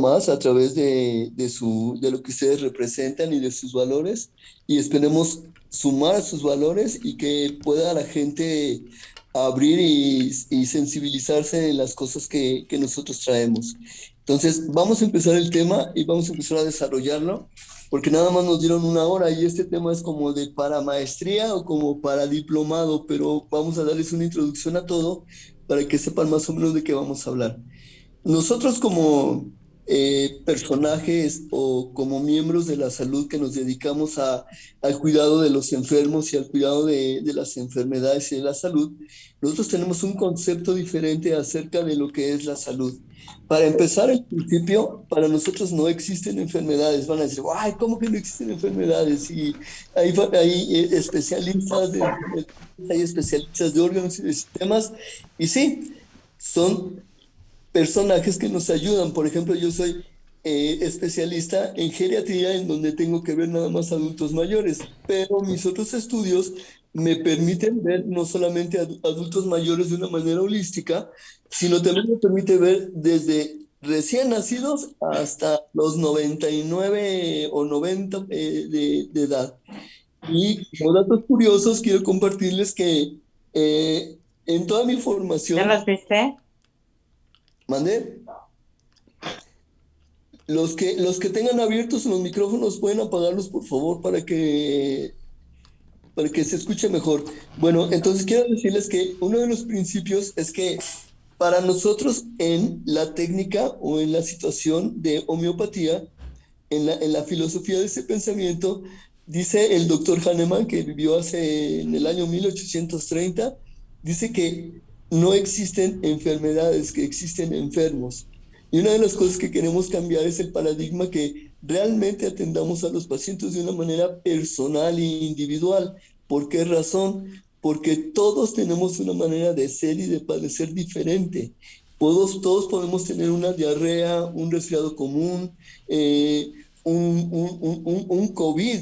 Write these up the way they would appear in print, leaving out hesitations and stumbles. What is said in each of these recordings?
más a través de lo que ustedes representan y de sus valores, y esperemos sumar sus valores y que pueda la gente abrir y sensibilizarse en las cosas que nosotros traemos. Entonces, vamos a empezar el tema y vamos a empezar a desarrollarlo, porque nada más nos dieron una hora y este tema es como de para maestría o como para diplomado, pero vamos a darles una introducción a todo para que sepan más o menos de qué vamos a hablar. Nosotros como personajes o como miembros de la salud que nos dedicamos al cuidado de los enfermos y al cuidado de las enfermedades y de la salud, nosotros tenemos un concepto diferente acerca de lo que es la salud. Para empezar, el principio, para nosotros no existen enfermedades. Van a decir, ay, ¿cómo que no existen enfermedades? Y hay especialistas hay especialistas de órganos y de sistemas, y sí, son personajes que nos ayudan. Por ejemplo, yo soy especialista en geriatría, en donde tengo que ver nada más adultos mayores, pero mis otros estudios me permiten ver no solamente adultos mayores de una manera holística, sino también me permite ver desde recién nacidos hasta los 99 o 90 de edad. Y como datos curiosos, quiero compartirles que en toda mi ¿Ya formación, los viste? mandé. Los que tengan abiertos los micrófonos pueden apagarlos, por favor, para que se escuche mejor. Bueno, entonces quiero decirles que uno de los principios es que para nosotros en la técnica o en la situación de homeopatía, en la filosofía de ese pensamiento, dice el doctor Hahnemann, que vivió en el año 1830, dice que no existen enfermedades, que existen enfermos. Y una de las cosas que queremos cambiar es el paradigma que realmente atendamos a los pacientes de una manera personal e individual. ¿Por qué razón? Porque todos tenemos una manera de ser y de padecer diferente. Todos podemos tener una diarrea, un resfriado común, un COVID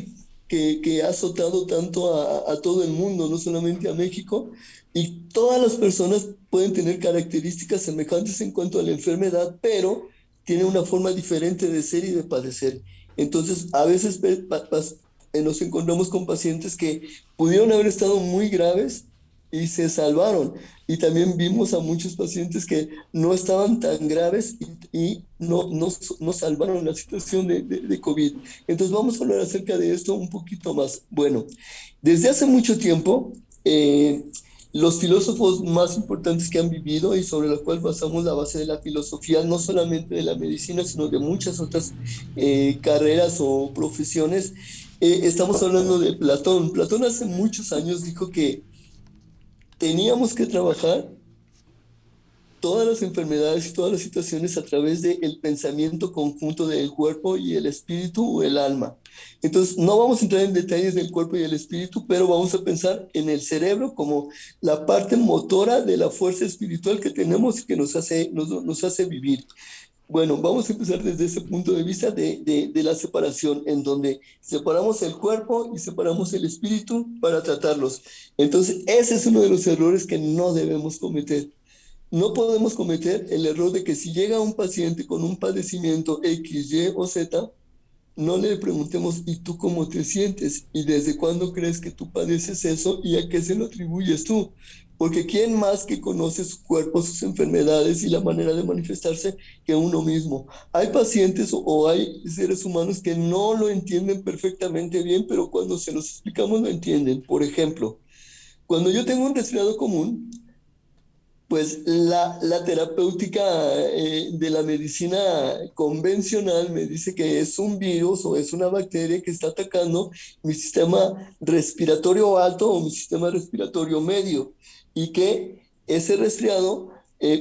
que ha azotado tanto a todo el mundo, no solamente a México, y todas las personas pueden tener características semejantes en cuanto a la enfermedad, pero tienen una forma diferente de ser y de padecer. Entonces, a veces nos encontramos con pacientes que pudieron haber estado muy graves y se salvaron. Y también vimos a muchos pacientes que no estaban tan graves y no salvaron la situación de COVID. Entonces vamos a hablar acerca de esto un poquito más. Bueno, desde hace mucho tiempo, los filósofos más importantes que han vivido y sobre los cuales basamos la base de la filosofía, no solamente de la medicina, sino de muchas otras carreras o profesiones, estamos hablando de Platón. Platón hace muchos años dijo que teníamos que trabajar todas las enfermedades y todas las situaciones a través del pensamiento conjunto del cuerpo y el espíritu o el alma. Entonces, no vamos a entrar en detalles del cuerpo y el espíritu, pero vamos a pensar en el cerebro como la parte motora de la fuerza espiritual que tenemos y que nos hace vivir. Bueno, vamos a empezar desde ese punto de vista de la separación, en donde separamos el cuerpo y separamos el espíritu para tratarlos. Entonces, ese es uno de los errores que no debemos cometer. No podemos cometer el error de que si llega un paciente con un padecimiento X, Y o Z, no le preguntemos, ¿y tú cómo te sientes? ¿Y desde cuándo crees que tú padeces eso? ¿Y a qué se lo atribuyes tú? Porque ¿quién más que conoce su cuerpo, sus enfermedades y la manera de manifestarse que uno mismo? Hay pacientes o hay seres humanos que no lo entienden perfectamente bien, pero cuando se los explicamos lo entienden. Por ejemplo, cuando yo tengo un resfriado común, pues la terapéutica de la medicina convencional me dice que es un virus o es una bacteria que está atacando mi sistema respiratorio alto o mi sistema respiratorio medio, y que ese resfriado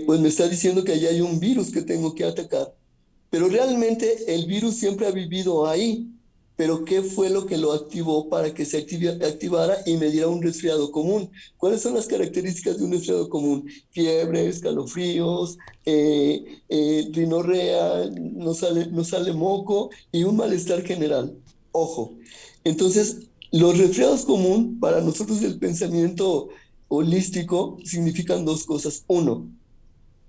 pues me está diciendo que allá hay un virus que tengo que atacar. Pero realmente el virus siempre ha vivido ahí. Pero ¿qué fue lo que lo activó para que se activara y me diera un resfriado común? ¿Cuáles son las características de un resfriado común? Fiebre, escalofríos, rinorrea, no sale moco y un malestar general. Ojo. Entonces, los resfriados común para nosotros del pensamiento holístico significan dos cosas. Uno,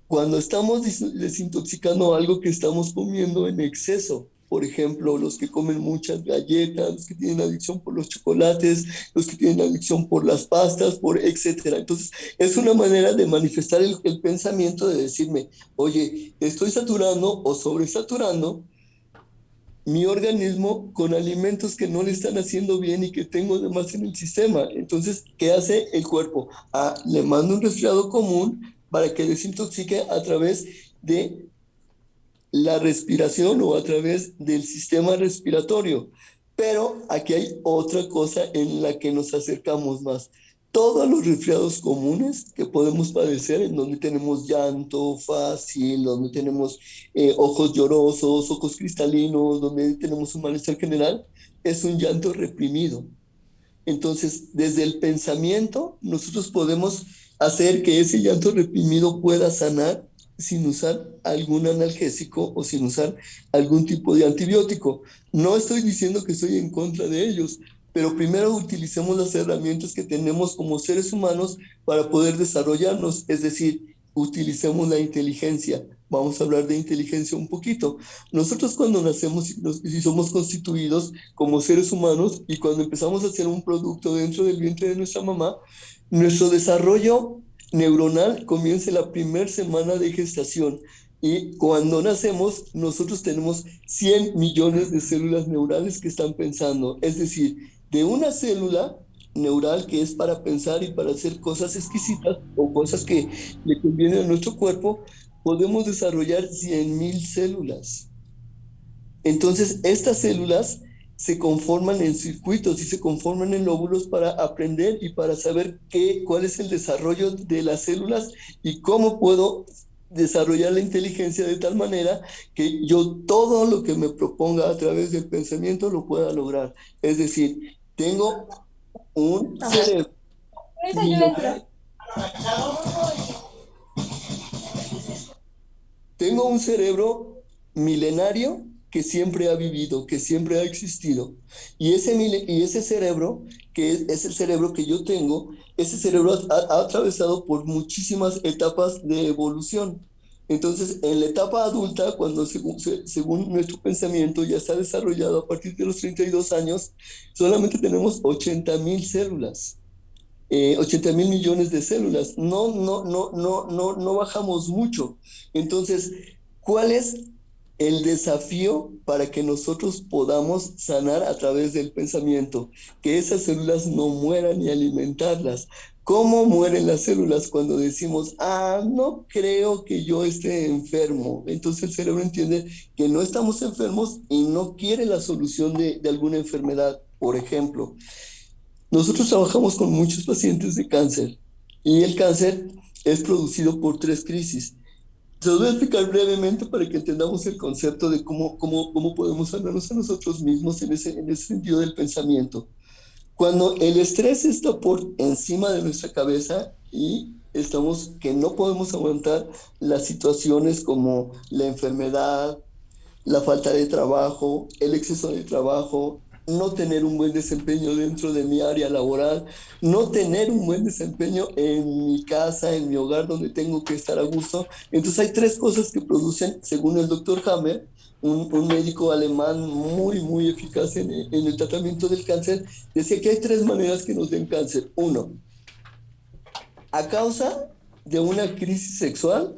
Cuando estamos desintoxicando algo que estamos comiendo en exceso, por ejemplo, los que comen muchas galletas, los que tienen adicción por los chocolates, los que tienen adicción por las pastas, por etcétera. Entonces, es una manera de manifestar el pensamiento de decirme, oye, estoy saturando o sobresaturando mi organismo con alimentos que no le están haciendo bien y que tengo de más en el sistema. Entonces, ¿qué hace el cuerpo? Ah, le mando un resfriado común para que desintoxique a través de la respiración o a través del sistema respiratorio. Pero aquí hay otra cosa en la que nos acercamos más. Todos los resfriados comunes que podemos padecer, en donde tenemos llanto fácil, donde tenemos ojos llorosos, ojos cristalinos, donde tenemos un malestar general, es un llanto reprimido. Entonces, desde el pensamiento, nosotros podemos hacer que ese llanto reprimido pueda sanar sin usar algún analgésico o sin usar algún tipo de antibiótico. No estoy diciendo que estoy en contra de ellos, pero primero utilicemos las herramientas que tenemos como seres humanos para poder desarrollarnos, es decir, utilicemos la inteligencia. Vamos a hablar de inteligencia un poquito. Nosotros cuando nacemos y somos constituidos como seres humanos y cuando empezamos a hacer un producto dentro del vientre de nuestra mamá, nuestro desarrollo neuronal comienza la primera semana de gestación y cuando nacemos nosotros tenemos 100 millones de células neurales que están pensando. Es decir, de una célula neural que es para pensar y para hacer cosas exquisitas o cosas que le convienen a nuestro cuerpo, podemos desarrollar 100.000 células. Entonces, estas células se conforman en circuitos y se conforman en lóbulos para aprender y para saber cuál es el desarrollo de las células y cómo puedo desarrollar la inteligencia de tal manera que yo todo lo que me proponga a través del pensamiento lo pueda lograr. Es decir, un cerebro Ahorita yo milenario, entro. tengo un cerebro milenario que siempre ha vivido, que siempre ha existido. Y ese cerebro, es el cerebro que yo tengo, ese cerebro ha atravesado por muchísimas etapas de evolución. Entonces, en la etapa adulta, cuando según nuestro pensamiento ya está desarrollado a partir de los 32 años, solamente tenemos 80.000 células. 80.000 millones de células. No bajamos mucho. Entonces, ¿cuál es el desafío para que nosotros podamos sanar a través del pensamiento? Que esas células no mueran y alimentarlas. ¿Cómo mueren las células cuando decimos, ah, no creo que yo esté enfermo? Entonces el cerebro entiende que no estamos enfermos y no quiere la solución de alguna enfermedad. Por ejemplo, nosotros trabajamos con muchos pacientes de cáncer y el cáncer es producido por tres crisis. Se los voy a explicar brevemente para que entendamos el concepto de cómo podemos sanarnos a nosotros mismos en ese sentido del pensamiento. Cuando el estrés está por encima de nuestra cabeza y estamos que no podemos aguantar las situaciones como la enfermedad, la falta de trabajo, el exceso de trabajo, no tener un buen desempeño dentro de mi área laboral, no tener un buen desempeño en mi casa, en mi hogar donde tengo que estar a gusto. Entonces hay tres cosas que producen, según el doctor Hammer, un médico alemán muy eficaz en el tratamiento del cáncer, decía que hay tres maneras que nos den cáncer. Uno, a causa de una crisis sexual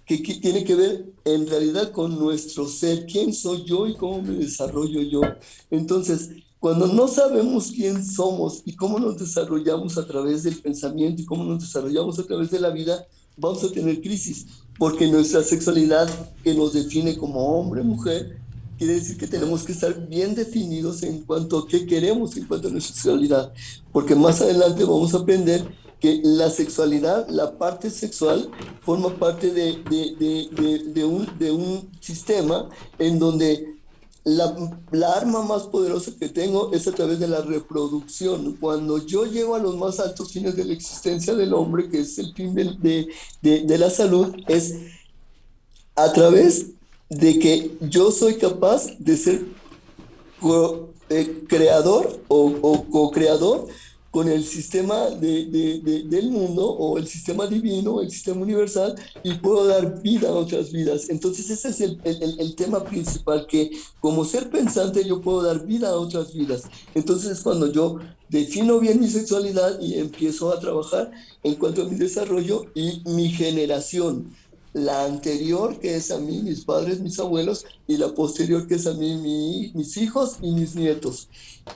que tiene que ver en realidad con nuestro ser, quién soy yo y cómo me desarrollo yo. Entonces, cuando no sabemos quién somos y cómo nos desarrollamos a través del pensamiento y cómo nos desarrollamos a través de la vida, vamos a tener crisis, porque nuestra sexualidad que nos define como hombre, mujer, quiere decir que tenemos que estar bien definidos en cuanto a qué queremos en cuanto a nuestra sexualidad, porque más adelante vamos a aprender que la sexualidad, la parte sexual, forma parte de un sistema en donde la arma más poderosa que tengo es a través de la reproducción. Cuando yo llego a los más altos fines de la existencia del hombre, que es el fin de la salud, es a través de que yo soy capaz de ser creador o co-creador con el sistema del mundo o el sistema divino, el sistema universal, y puedo dar vida a otras vidas. Entonces ese es el tema principal, que como ser pensante yo puedo dar vida a otras vidas. Entonces es cuando yo defino bien mi sexualidad y empiezo a trabajar en cuanto a mi desarrollo y mi generación. La anterior, que es a mí, mis padres, mis abuelos, y la posterior, que es a mí, mis hijos y mis nietos.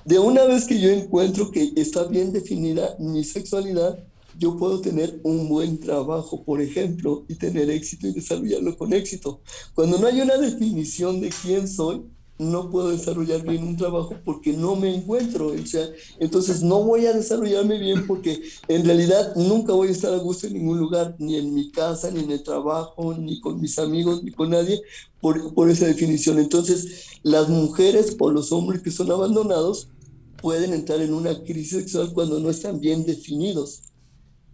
De una vez que yo encuentro que está bien definida mi sexualidad, yo puedo tener un buen trabajo, por ejemplo, y tener éxito y desarrollarlo con éxito. Cuando no hay una definición de quién soy, no puedo desarrollar bien un trabajo porque no me encuentro. O sea, entonces no voy a desarrollarme bien porque en realidad nunca voy a estar a gusto en ningún lugar, ni en mi casa, ni en el trabajo, ni con mis amigos, ni con nadie, por esa definición. Entonces, las mujeres o los hombres que son abandonados pueden entrar en una crisis sexual cuando no están bien definidos.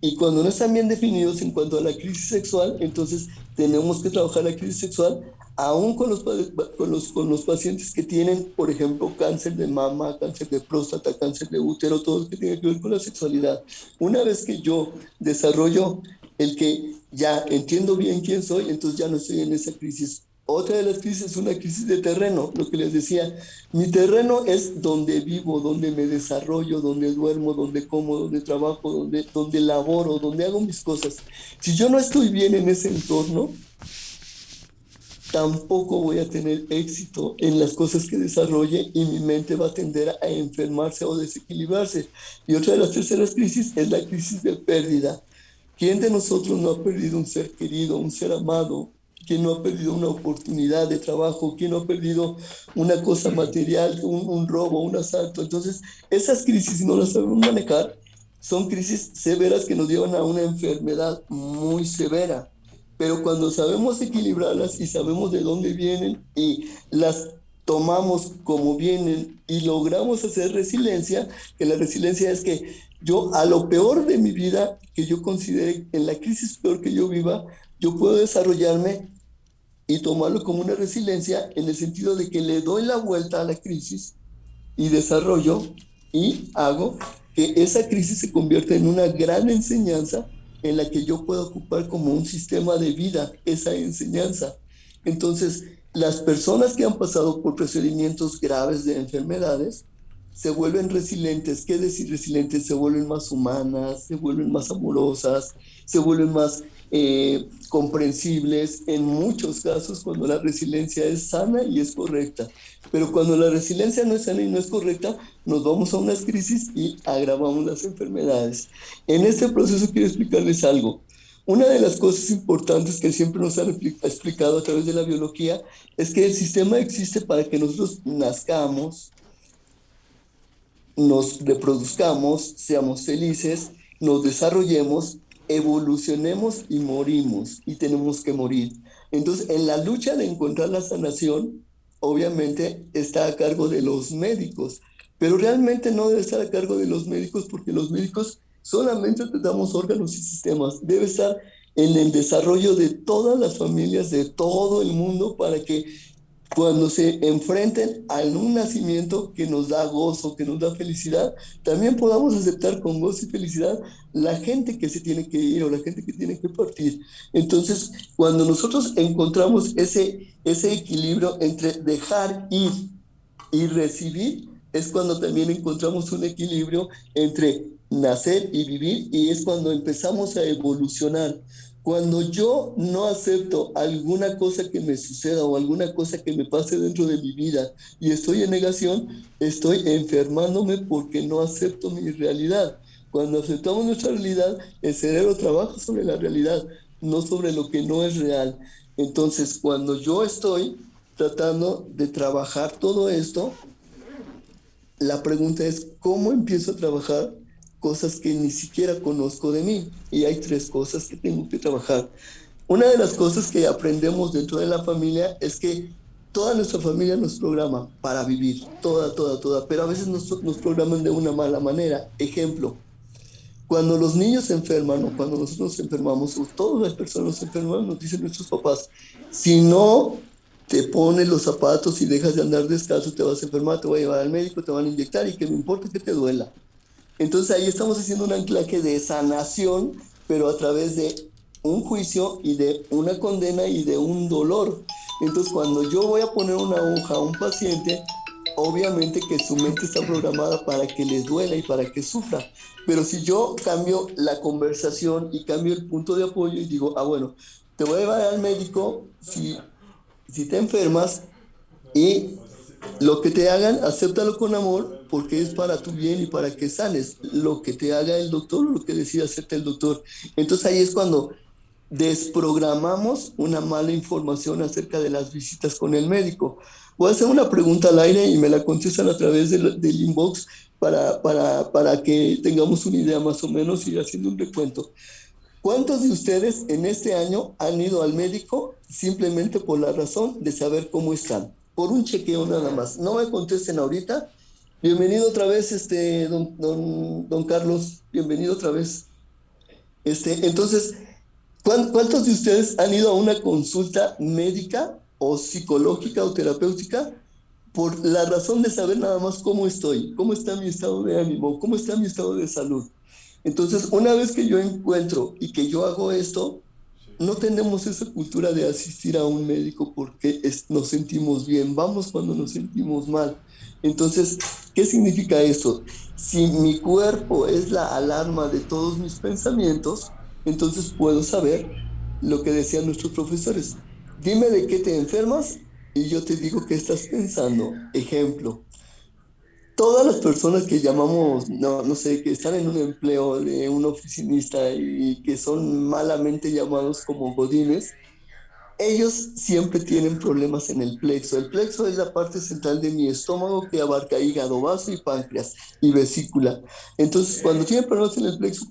Y cuando no están bien definidos en cuanto a la crisis sexual, entonces tenemos que trabajar la crisis sexual aún con los pacientes que tienen, por ejemplo, cáncer de mama, cáncer de próstata, cáncer de útero, todo lo que tiene que ver con la sexualidad. Una vez que yo desarrollo el que ya entiendo bien quién soy, entonces ya no estoy en esa crisis. Otra de las crisis es una crisis de terreno, lo que les decía. Mi terreno es donde vivo, donde me desarrollo, donde duermo, donde como, donde trabajo, donde laboro, donde hago mis cosas. Si yo no estoy bien en ese entorno, tampoco voy a tener éxito en las cosas que desarrolle y mi mente va a tender a enfermarse o desequilibrarse. Y otra de las terceras crisis es la crisis de pérdida. ¿Quién de nosotros no ha perdido un ser querido, un ser amado? ¿Quién no ha perdido una oportunidad de trabajo? ¿Quién no ha perdido una cosa material, un robo, un asalto? Entonces, esas crisis, si no las sabemos manejar, son crisis severas que nos llevan a una enfermedad muy severa. Pero cuando sabemos equilibrarlas y sabemos de dónde vienen y las tomamos como vienen y logramos hacer resiliencia, que la resiliencia es que yo a lo peor de mi vida, que yo considere en la crisis peor que yo viva, yo puedo desarrollarme y tomarlo como una resiliencia en el sentido de que le doy la vuelta a la crisis y desarrollo y hago que esa crisis se convierta en una gran enseñanza en la que yo puedo ocupar como un sistema de vida esa enseñanza. Entonces, las personas que han pasado por procedimientos graves de enfermedades se vuelven resilientes. ¿Qué decir resilientes? Se vuelven más humanas, se vuelven más amorosas, se vuelven más comprensibles en muchos casos cuando la resiliencia es sana y es correcta. Pero cuando la resiliencia no es sana y no es correcta, nos vamos a unas crisis y agravamos las enfermedades. En este proceso quiero explicarles algo. Una de las cosas importantes que siempre nos han explicado a través de la biología es que el sistema existe para que nosotros nazcamos, nos reproduzcamos, seamos felices, nos desarrollemos, evolucionemos y morimos y tenemos que morir. Entonces, en la lucha de encontrar la sanación, obviamente está a cargo de los médicos, pero realmente no debe estar a cargo de los médicos porque los médicos solamente tratamos órganos y sistemas. Debe estar en el desarrollo de todas las familias de todo el mundo para que cuando se enfrenten a un nacimiento que nos da gozo, que nos da felicidad, también podamos aceptar con gozo y felicidad la gente que se tiene que ir o la gente que tiene que partir. Entonces, cuando nosotros encontramos ese equilibrio entre dejar ir y recibir, es cuando también encontramos un equilibrio entre nacer y vivir y es cuando empezamos a evolucionar. Cuando yo no acepto alguna cosa que me suceda o alguna cosa que me pase dentro de mi vida y estoy en negación, estoy enfermándome porque no acepto mi realidad. Cuando aceptamos nuestra realidad, el cerebro trabaja sobre la realidad, no sobre lo que no es real. Entonces, cuando yo estoy tratando de trabajar todo esto, la pregunta es, ¿cómo empiezo a trabajar cosas que ni siquiera conozco de mí? Y hay tres cosas que tengo que trabajar. Una de las cosas que aprendemos dentro de la familia es que toda nuestra familia nos programa para vivir, toda, pero a veces nos programan de una mala manera. Ejemplo, cuando los niños se enferman o cuando nosotros nos enfermamos o todas las personas se enferman, nos dicen nuestros papás, si no te pones los zapatos y dejas de andar descalzo, te vas a enfermar, te voy a llevar al médico, te van a inyectar y que no importa que te duela. Entonces ahí estamos haciendo un anclaje de sanación, pero a través de un juicio y de una condena y de un dolor. Entonces cuando yo voy a poner una hoja a un paciente, obviamente que su mente está programada para que le duela y para que sufra. Pero si yo cambio la conversación y cambio el punto de apoyo y digo, ah, bueno, te voy a llevar al médico si te enfermas y lo que te hagan, acéptalo con amor porque es para tu bien y para que sanes. Lo que te haga el doctor o lo que decida hacerte el doctor. Entonces ahí es cuando desprogramamos una mala información acerca de las visitas con el médico. Voy a hacer una pregunta al aire y me la contestan a través del inbox para que tengamos una idea más o menos y ir haciendo un recuento. ¿Cuántos de ustedes en este año han ido al médico simplemente por la razón de saber cómo están? Por un chequeo nada más. No me contesten ahorita. Bienvenido otra vez, don Carlos. Bienvenido otra vez. Entonces, ¿cuántos de ustedes han ido a una consulta médica o psicológica o terapéutica por la razón de saber nada más cómo estoy, cómo está mi estado de ánimo, cómo está mi estado de salud? Entonces, una vez que yo encuentro y que yo hago esto, no tenemos esa cultura de asistir a un médico porque nos sentimos bien, vamos cuando nos sentimos mal. Entonces, ¿qué significa esto? Si mi cuerpo es la alarma de todos mis pensamientos, entonces puedo saber lo que decían nuestros profesores. Dime de qué te enfermas y yo te digo qué estás pensando. Ejemplo, todas las personas que llamamos, no sé, que están en un empleo de un oficinista y que son malamente llamados como godines, ellos siempre tienen problemas en el plexo. El plexo es la parte central de mi estómago que abarca hígado, vaso y páncreas y vesícula. Entonces, cuando tienen problemas en el plexo,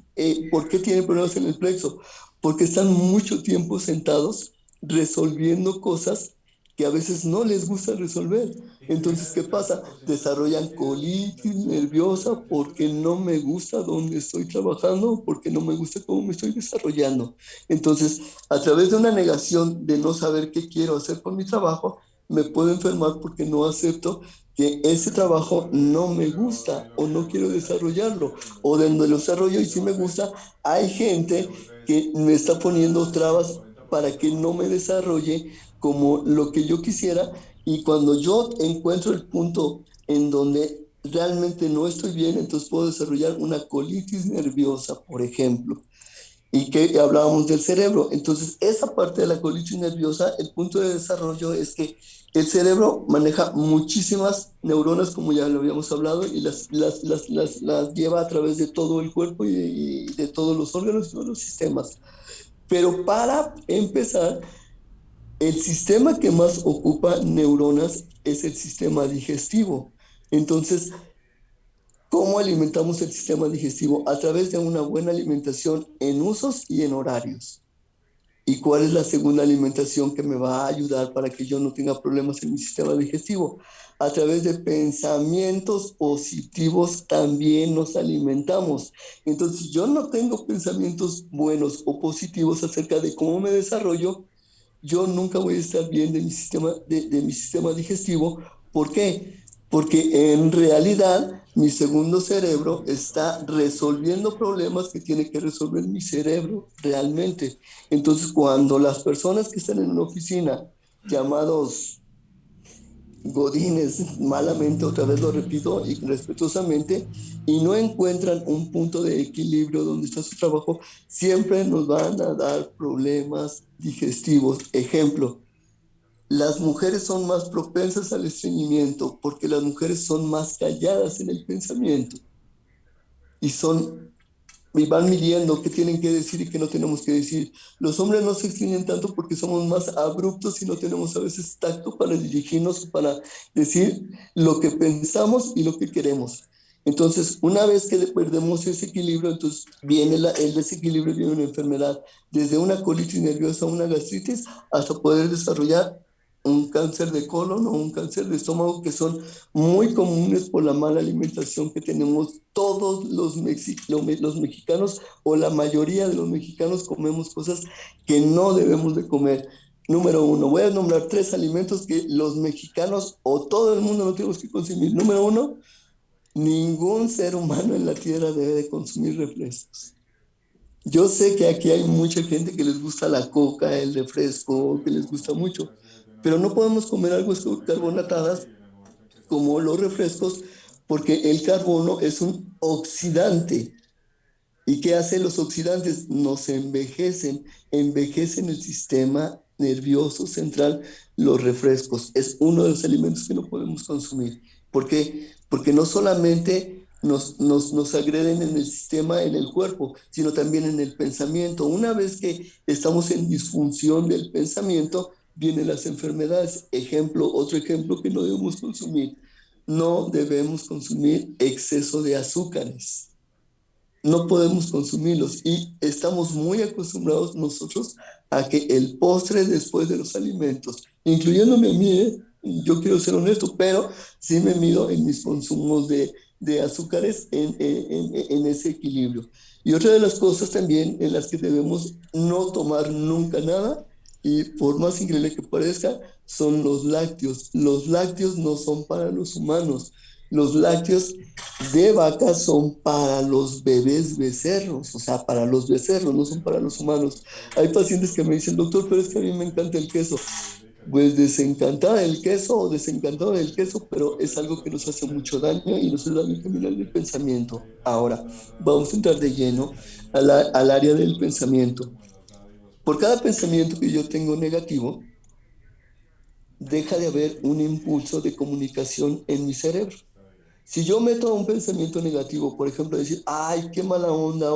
¿por qué tienen problemas en el plexo? Porque están mucho tiempo sentados resolviendo cosas que a veces no les gusta resolver. Entonces, ¿qué pasa? Desarrollan colitis nerviosa porque no me gusta dónde estoy trabajando, porque no me gusta cómo me estoy desarrollando. Entonces, a través de una negación de no saber qué quiero hacer con mi trabajo, me puedo enfermar porque no acepto que ese trabajo no me gusta o no quiero desarrollarlo, o donde lo desarrollo y sí me gusta, hay gente que me está poniendo trabas para que no me desarrolle como lo que yo quisiera, y cuando yo encuentro el punto en donde realmente no estoy bien, entonces puedo desarrollar una colitis nerviosa, por ejemplo, y que hablábamos del cerebro. Entonces, esa parte de la colitis nerviosa, el punto de desarrollo es que el cerebro maneja muchísimas neuronas, como ya lo habíamos hablado, y las lleva a través de todo el cuerpo y de todos los órganos y todos los sistemas. Pero para empezar, el sistema que más ocupa neuronas es el sistema digestivo. Entonces, ¿cómo alimentamos el sistema digestivo? A través de una buena alimentación en usos y en horarios. ¿Y cuál es la segunda alimentación que me va a ayudar para que yo no tenga problemas en mi sistema digestivo? A través de pensamientos positivos también nos alimentamos. Entonces, si yo no tengo pensamientos buenos o positivos acerca de cómo me desarrollo, yo nunca voy a estar bien de mi sistema digestivo. ¿Por qué? Porque en realidad mi segundo cerebro está resolviendo problemas que tiene que resolver mi cerebro realmente. Entonces, cuando las personas que están en una oficina, llamados godines, malamente, otra vez lo repito y respetuosamente, y no encuentran un punto de equilibrio donde está su trabajo, siempre nos van a dar problemas digestivos. Ejemplo, las mujeres son más propensas al estreñimiento porque las mujeres son más calladas en el pensamiento y y van midiendo qué tienen que decir y qué no tenemos que decir. Los hombres no se extienden tanto porque somos más abruptos y no tenemos a veces tacto para dirigirnos, para decir lo que pensamos y lo que queremos. Entonces, una vez que perdemos ese equilibrio, entonces viene el desequilibrio, viene una enfermedad, desde una colitis nerviosa, una gastritis, hasta poder desarrollar un cáncer de colon o un cáncer de estómago, que son muy comunes por la mala alimentación que tenemos todos los mexicanos, o la mayoría de los mexicanos comemos cosas que no debemos de comer. Número uno, voy a nombrar tres alimentos que los mexicanos o todo el mundo no tenemos que consumir. Número uno, Ningún ser humano en la Tierra debe de consumir refrescos. Yo sé que aquí hay mucha gente que les gusta la coca, el refresco, que les gusta mucho, pero no podemos comer algo carbonatadas como los refrescos porque el carbono es un oxidante. ¿Y qué hacen los oxidantes? Nos envejecen, envejecen el sistema nervioso central. Los refrescos es uno de los alimentos que no podemos consumir. ¿Por qué? Porque no solamente nos agreden en el sistema, en el cuerpo, sino también en el pensamiento. Una vez que estamos en disfunción del pensamiento, vienen las enfermedades. Otro ejemplo que no debemos consumir. No debemos consumir exceso de azúcares, no podemos consumirlos y estamos muy acostumbrados nosotros a que el postre después de los alimentos, incluyéndome a mí, yo quiero ser honesto, pero sí me mido en mis consumos de azúcares en ese equilibrio. Y otra de las cosas también en las que debemos no tomar nunca nada, y por más increíble que parezca, son los lácteos. Los lácteos no son para los humanos. Los lácteos de vaca son para los bebés becerros, o sea, para los becerros, no son para los humanos. Hay pacientes que me dicen, doctor, pero es que a mí me encanta el queso. Pues desencantada del queso o desencantado del queso, pero es algo que nos hace mucho daño y nos ayuda a caminar del pensamiento. Ahora, vamos a entrar de lleno al área del pensamiento. Por cada pensamiento que yo tengo negativo, deja de haber un impulso de comunicación en mi cerebro. Si yo meto un pensamiento negativo, por ejemplo, decir, ay, qué mala onda,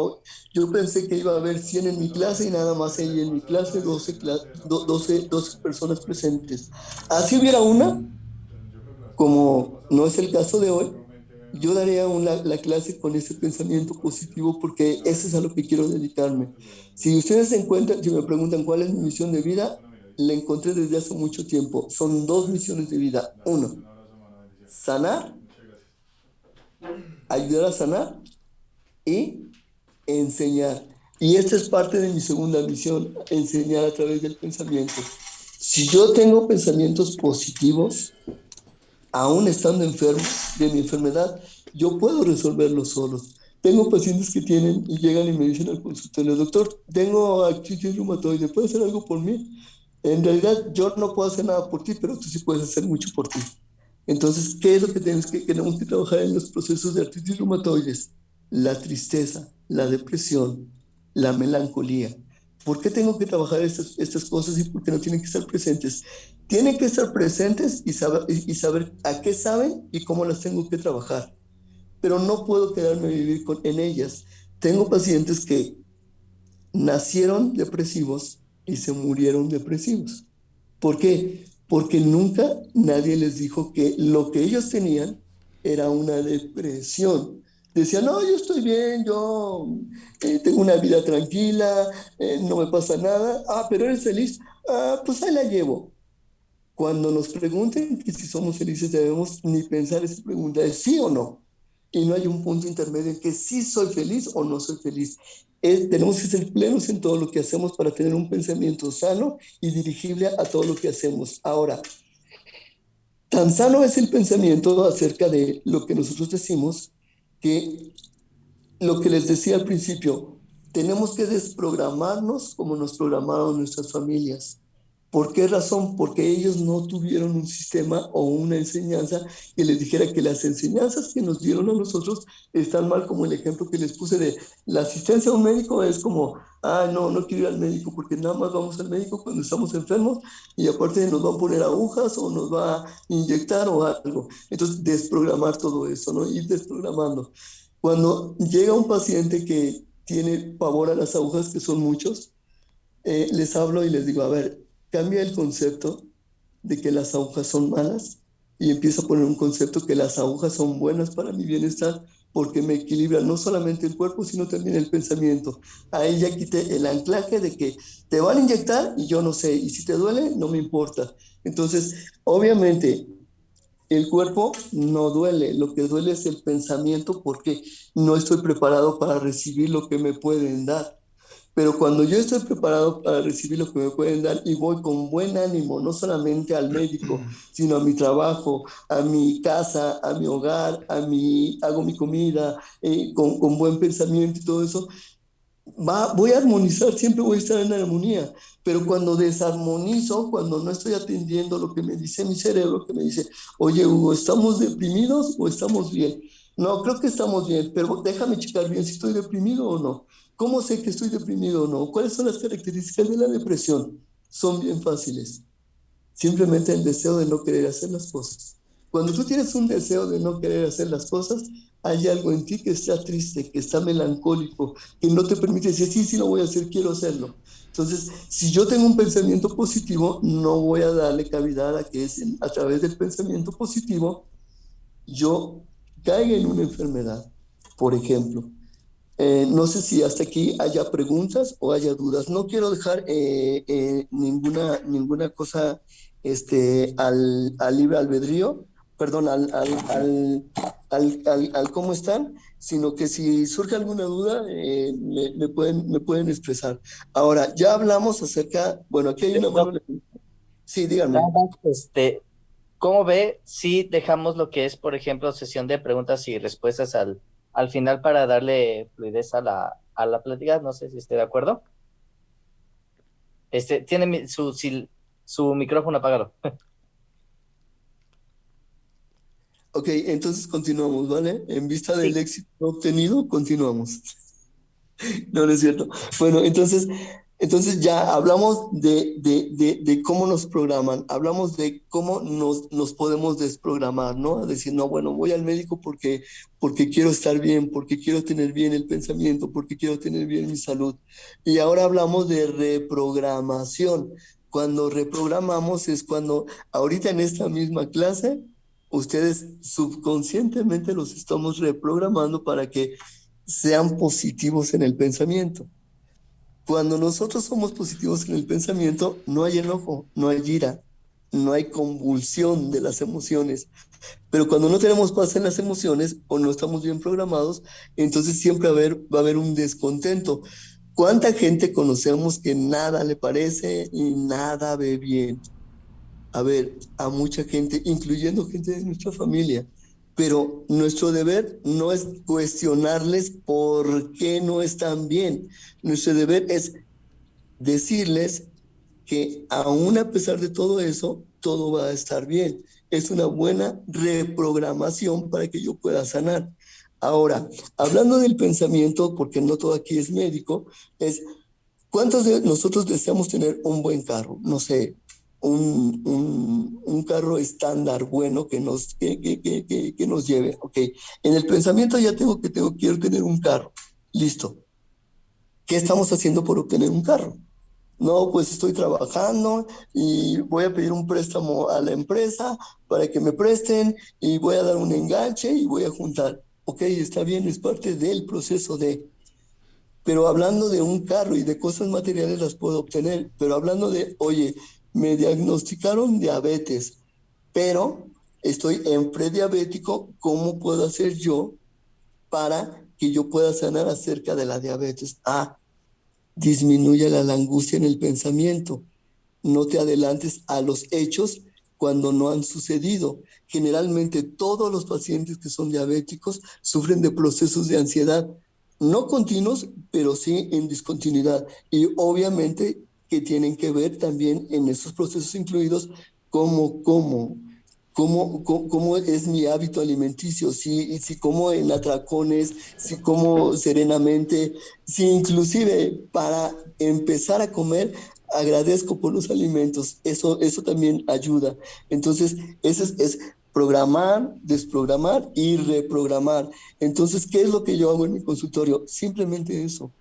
yo pensé que iba a haber 100 en mi clase y nada más hay en mi clase 12 personas presentes. Así hubiera una, como no es el caso de hoy, yo daría la clase con ese pensamiento positivo porque eso es a lo que quiero dedicarme. Si ustedes se encuentran, si me preguntan cuál es mi misión de vida, la encontré desde hace mucho tiempo. Son dos misiones de vida. Uno, sanar, ayudar a sanar y enseñar. Y esta es parte de mi segunda misión, enseñar a través del pensamiento. Si yo tengo pensamientos positivos, aún estando enfermo de mi enfermedad, yo puedo resolverlos solos. Tengo pacientes que tienen y llegan y me dicen al consultorio, doctor, tengo artritis reumatoide, ¿puede hacer algo por mí? En realidad yo no puedo hacer nada por ti, pero tú sí puedes hacer mucho por ti. Entonces, ¿qué es lo que tenemos que trabajar en los procesos de artritis reumatoides? La tristeza, la depresión, la melancolía. ¿Por qué tengo que trabajar estas cosas y por qué no tienen que estar presentes? Tienen que estar presentes y saber a qué saben y cómo las tengo que trabajar. Pero no puedo quedarme a vivir en ellas. Tengo pacientes que nacieron depresivos y se murieron depresivos. ¿Por qué? Porque nunca nadie les dijo que lo que ellos tenían era una depresión. Decían, no, yo estoy bien, yo tengo una vida tranquila, no me pasa nada. Ah, pero eres feliz. Ah, pues ahí la llevo. Cuando nos pregunten que si somos felices, debemos ni pensar esa pregunta de sí o no. Y no hay un punto intermedio en que sí soy feliz o no soy feliz. Tenemos que ser plenos en todo lo que hacemos para tener un pensamiento sano y dirigible a todo lo que hacemos. Ahora, tan sano es el pensamiento acerca de lo que nosotros decimos que lo que les decía al principio, tenemos que desprogramarnos como nos programaron nuestras familias. ¿Por qué razón? Porque ellos no tuvieron un sistema o una enseñanza que les dijera que las enseñanzas que nos dieron a nosotros están mal, como el ejemplo que les puse de la asistencia a un médico es como, ah, no, no quiero ir al médico porque nada más vamos al médico cuando estamos enfermos y aparte nos va a poner agujas o nos va a inyectar o algo. Entonces, desprogramar todo eso, ¿no? Ir desprogramando. Cuando llega un paciente que tiene pavor a las agujas, que son muchos, les hablo y les digo, a ver, cambia el concepto de que las agujas son malas y empiezo a poner un concepto que las agujas son buenas para mi bienestar porque me equilibran no solamente el cuerpo, sino también el pensamiento. Ahí ya quité el anclaje de que te van a inyectar y yo no sé, y si te duele, no me importa. Entonces, obviamente, el cuerpo no duele, lo que duele es el pensamiento porque no estoy preparado para recibir lo que me pueden dar. Pero cuando yo estoy preparado para recibir lo que me pueden dar y voy con buen ánimo, no solamente al médico, sino a mi trabajo, a mi casa, a mi hogar, hago mi comida, con buen pensamiento y todo eso, voy a armonizar, siempre voy a estar en armonía, pero cuando desarmonizo, cuando no estoy atendiendo lo que me dice mi cerebro, que me dice, oye Hugo, ¿estamos deprimidos o estamos bien? No, creo que estamos bien, pero déjame checar bien si estoy deprimido o no. ¿Cómo sé que estoy deprimido o no? ¿Cuáles son las características de la depresión? Son bien fáciles. Simplemente el deseo de no querer hacer las cosas. Cuando tú tienes un deseo de no querer hacer las cosas, hay algo en ti que está triste, que está melancólico, que no te permite decir, sí, sí lo voy a hacer, quiero hacerlo. Entonces, si yo tengo un pensamiento positivo, no voy a darle cavidad a que a través del pensamiento positivo yo caiga en una enfermedad. Por ejemplo, no sé si hasta aquí haya preguntas o haya dudas. No quiero dejar ninguna cosa al libre albedrío, perdón, al cómo están, sino que si surge alguna duda, me pueden expresar. Ahora, ya hablamos acerca, bueno, aquí hay una mano. Doc, Sí, nada díganme. más, ¿cómo ve si dejamos lo que es, por ejemplo, sesión de preguntas y respuestas al final para darle fluidez a la plática? No sé si esté de acuerdo. Tiene su micrófono apagado. Ok, entonces continuamos, ¿vale? En vista del Sí, éxito obtenido, continuamos. No, no es cierto. Bueno, entonces ya hablamos de cómo nos programan, hablamos de cómo nos podemos desprogramar, ¿no? A decir, no, bueno, voy al médico porque quiero estar bien, porque quiero tener bien el pensamiento, porque quiero tener bien mi salud. Y ahora hablamos de reprogramación. Cuando reprogramamos es cuando ahorita en esta misma clase, ustedes subconscientemente los estamos reprogramando para que sean positivos en el pensamiento. Cuando nosotros somos positivos en el pensamiento, no hay enojo, no hay ira, no hay convulsión de las emociones. Pero cuando no tenemos paz en las emociones o no estamos bien programados, entonces siempre va a haber un descontento. ¿Cuánta gente conocemos que nada le parece y nada ve bien? A ver, a mucha gente, incluyendo gente de nuestra familia. Pero nuestro deber no es cuestionarles por qué no están bien. Nuestro deber es decirles que aún a pesar de todo eso, todo va a estar bien. Es una buena reprogramación para que yo pueda sanar. Ahora, hablando del pensamiento, porque no todo aquí es médico, es ¿cuántos de nosotros deseamos tener un buen carro? No sé, un carro estándar bueno que nos lleve. Ok, en el pensamiento ya quiero tener un carro. Listo. ¿Qué estamos haciendo por obtener un carro? No, pues estoy trabajando y voy a pedir un préstamo a la empresa para que me presten y voy a dar un enganche y voy a juntar. Ok, está bien, es parte del proceso de... Pero hablando de un carro y de cosas materiales las puedo obtener, pero hablando de, oye, me diagnosticaron diabetes, pero estoy en prediabético, ¿cómo puedo hacer yo para que yo pueda sanar acerca de la diabetes? Ah, disminuye la angustia en el pensamiento. No te adelantes a los hechos cuando no han sucedido. Generalmente todos los pacientes que son diabéticos sufren de procesos de ansiedad, no continuos, pero sí en discontinuidad. Y obviamente que tienen que ver también en esos procesos incluidos cómo es mi hábito alimenticio, si como en atracones, si como serenamente, si inclusive para empezar a comer agradezco por los alimentos, eso también ayuda. Entonces, es programar, desprogramar y reprogramar. Entonces, ¿qué es lo que yo hago en mi consultorio? Simplemente eso.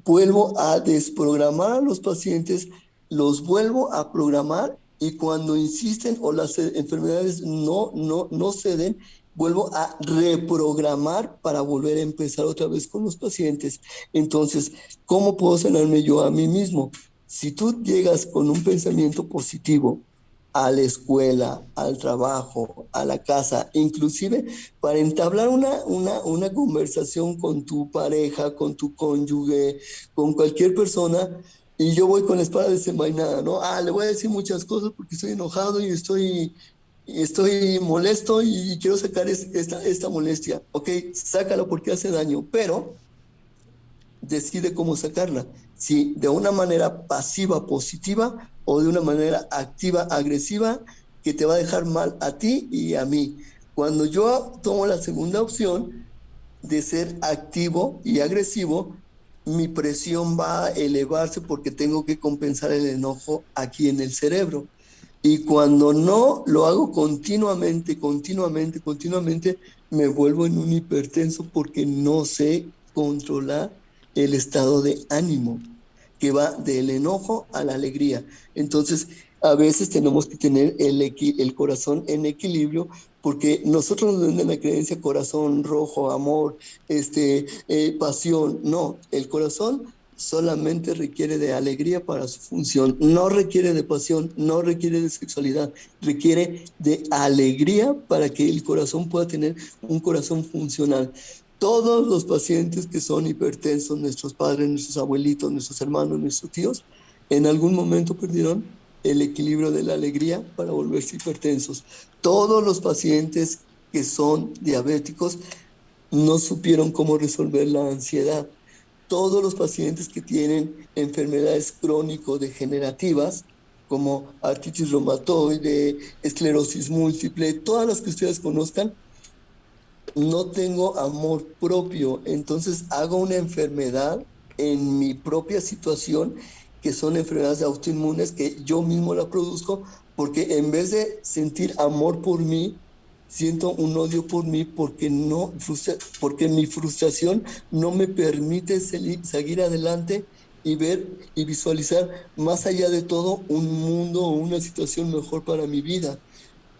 Vuelvo a desprogramar a los pacientes, los vuelvo a programar y cuando insisten o las enfermedades no ceden, vuelvo a reprogramar para volver a empezar otra vez con los pacientes. Entonces, ¿cómo puedo sanarme yo a mí mismo? Si tú llegas con un pensamiento positivo, a la escuela, al trabajo, a la casa, inclusive para entablar una conversación con tu pareja, con tu cónyuge, con cualquier persona, y yo voy con la espada desenvainada, ¿no? Le voy a decir muchas cosas porque estoy enojado y estoy molesto y quiero sacar esta molestia. Ok, sácala porque hace daño, pero decide cómo sacarla. Si de una manera pasiva, positiva o de una manera activa, agresiva, que te va a dejar mal a ti y a mí. Cuando yo tomo la segunda opción de ser activo y agresivo, mi presión va a elevarse porque tengo que compensar el enojo aquí en el cerebro. Y cuando no lo hago continuamente, continuamente, continuamente, me vuelvo en un hipertenso porque no sé controlar el estado de ánimo que va del enojo a la alegría. Entonces, a veces tenemos que tener el corazón en equilibrio porque nosotros nos venden la creencia corazón rojo, amor, pasión. No, el corazón solamente requiere de alegría para su función, no requiere de pasión, no requiere de sexualidad, requiere de alegría para que el corazón pueda tener un corazón funcional. Todos los pacientes que son hipertensos, nuestros padres, nuestros abuelitos, nuestros hermanos, nuestros tíos, en algún momento perdieron el equilibrio de la alegría para volverse hipertensos. Todos los pacientes que son diabéticos no supieron cómo resolver la ansiedad. Todos los pacientes que tienen enfermedades crónico-degenerativas, como artritis reumatoide, esclerosis múltiple, todas las que ustedes conozcan, no tengo amor propio, entonces hago una enfermedad en mi propia situación, que son enfermedades autoinmunes que yo mismo la produzco, porque en vez de sentir amor por mí, siento un odio por mí porque porque mi frustración no me permite seguir adelante y ver y visualizar más allá de todo un mundo o una situación mejor para mi vida.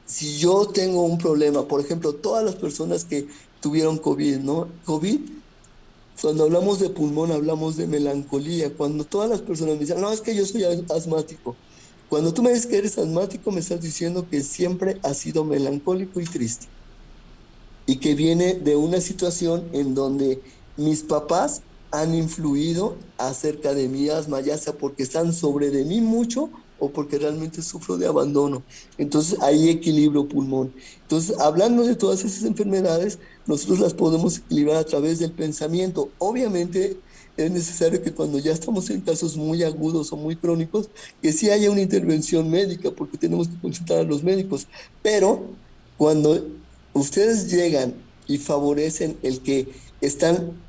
Si yo tengo un problema, por ejemplo, todas las personas que tuvieron COVID, ¿no? COVID, cuando hablamos de pulmón, hablamos de melancolía. Cuando todas las personas me dicen, no, es que yo soy asmático. Cuando tú me dices que eres asmático, me estás diciendo que siempre has sido melancólico y triste. Y que viene de una situación en donde mis papás han influido acerca de mi asma, ya sea porque están sobre de mí mucho o porque realmente sufro de abandono. Entonces hay equilibrio pulmón. Entonces, hablando de todas esas enfermedades, nosotros las podemos equilibrar a través del pensamiento. Obviamente es necesario que cuando ya estamos en casos muy agudos o muy crónicos, que sí haya una intervención médica, porque tenemos que consultar a los médicos. Pero cuando ustedes llegan y favorecen el que están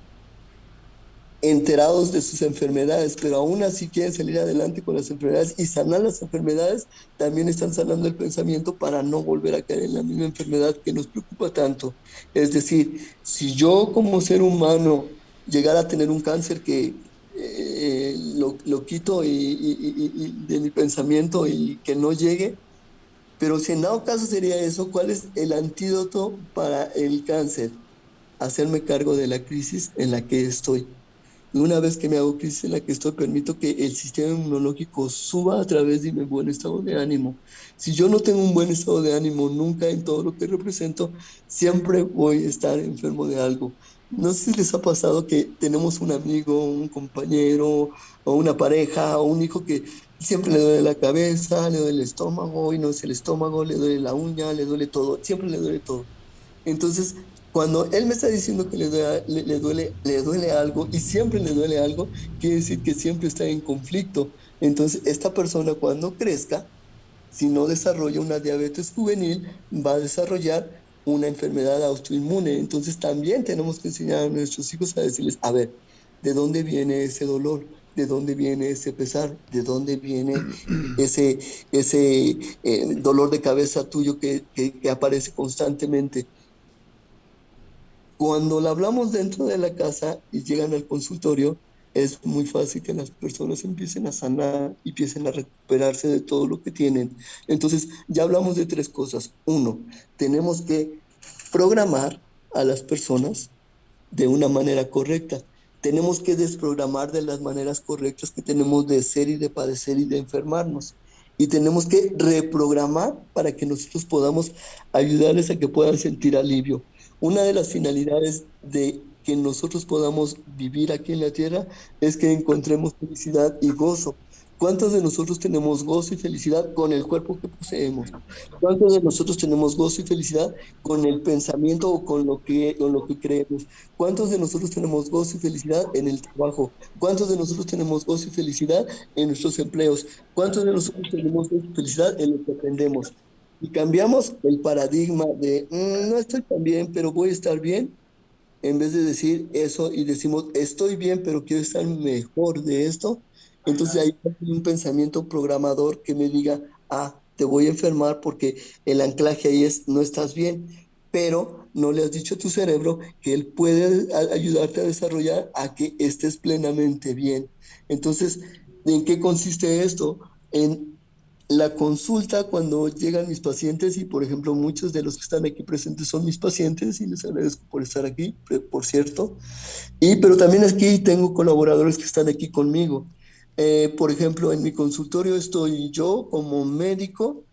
enterados de sus enfermedades, pero aún así quieren salir adelante con las enfermedades y sanar las enfermedades, también están sanando el pensamiento para no volver a caer en la misma enfermedad que nos preocupa tanto. Es decir, si yo como ser humano llegara a tener un cáncer que lo quito de mi pensamiento y que no llegue, pero si en dado caso sería eso, ¿cuál es el antídoto para el cáncer? Hacerme cargo de la crisis en la que estoy. Y una vez que me hago crisis en la que estoy, permito que el sistema inmunológico suba a través de mi buen estado de ánimo. Si yo no tengo un buen estado de ánimo nunca en todo lo que represento, siempre voy a estar enfermo de algo. No sé si les ha pasado que tenemos un amigo, un compañero, o una pareja, o un hijo que siempre le duele la cabeza, le duele el estómago, y no es el estómago, le duele la uña, le duele todo, siempre le duele todo. Entonces, cuando él me está diciendo que le duele algo y siempre le duele algo, quiere decir que siempre está en conflicto. Entonces, esta persona cuando crezca, si no desarrolla una diabetes juvenil, va a desarrollar una enfermedad autoinmune. Entonces, también tenemos que enseñar a nuestros hijos a decirles, a ver, ¿de dónde viene ese dolor? ¿De dónde viene ese pesar? ¿De dónde viene ese, ese dolor de cabeza tuyo que aparece constantemente? Cuando la hablamos dentro de la casa y llegan al consultorio, es muy fácil que las personas empiecen a sanar y empiecen a recuperarse de todo lo que tienen. Entonces, ya hablamos de tres cosas. Uno, tenemos que programar a las personas de una manera correcta. Tenemos que desprogramar de las maneras correctas que tenemos de ser y de padecer y de enfermarnos. y tenemos que reprogramar para que nosotros podamos ayudarles a que puedan sentir alivio. Una de las finalidades de que nosotros podamos vivir aquí en la tierra es que encontremos felicidad y gozo. ¿Cuántos de nosotros tenemos gozo y felicidad con el cuerpo que poseemos? ¿Cuántos de nosotros tenemos gozo y felicidad con el pensamiento o con lo que creemos? ¿Cuántos de nosotros tenemos gozo y felicidad en el trabajo? ¿Cuántos de nosotros tenemos gozo y felicidad en nuestros empleos? ¿Cuántos de nosotros tenemos gozo y felicidad en lo que aprendemos? Y cambiamos el paradigma de no estoy tan bien, pero voy a estar bien, en vez de decir eso y decimos estoy bien, pero quiero estar mejor de esto. Entonces hay un pensamiento programador que me diga, ah, te voy a enfermar porque el anclaje ahí es no estás bien, pero no le has dicho a tu cerebro que él puede ayudarte a desarrollar a que estés plenamente bien. Entonces, ¿en qué consiste esto? En la consulta cuando llegan mis pacientes y por ejemplo muchos de los que están aquí presentes son mis pacientes y les agradezco por estar aquí, por cierto. Y pero también aquí tengo colaboradores que están aquí conmigo. Por ejemplo, en mi consultorio estoy yo como médico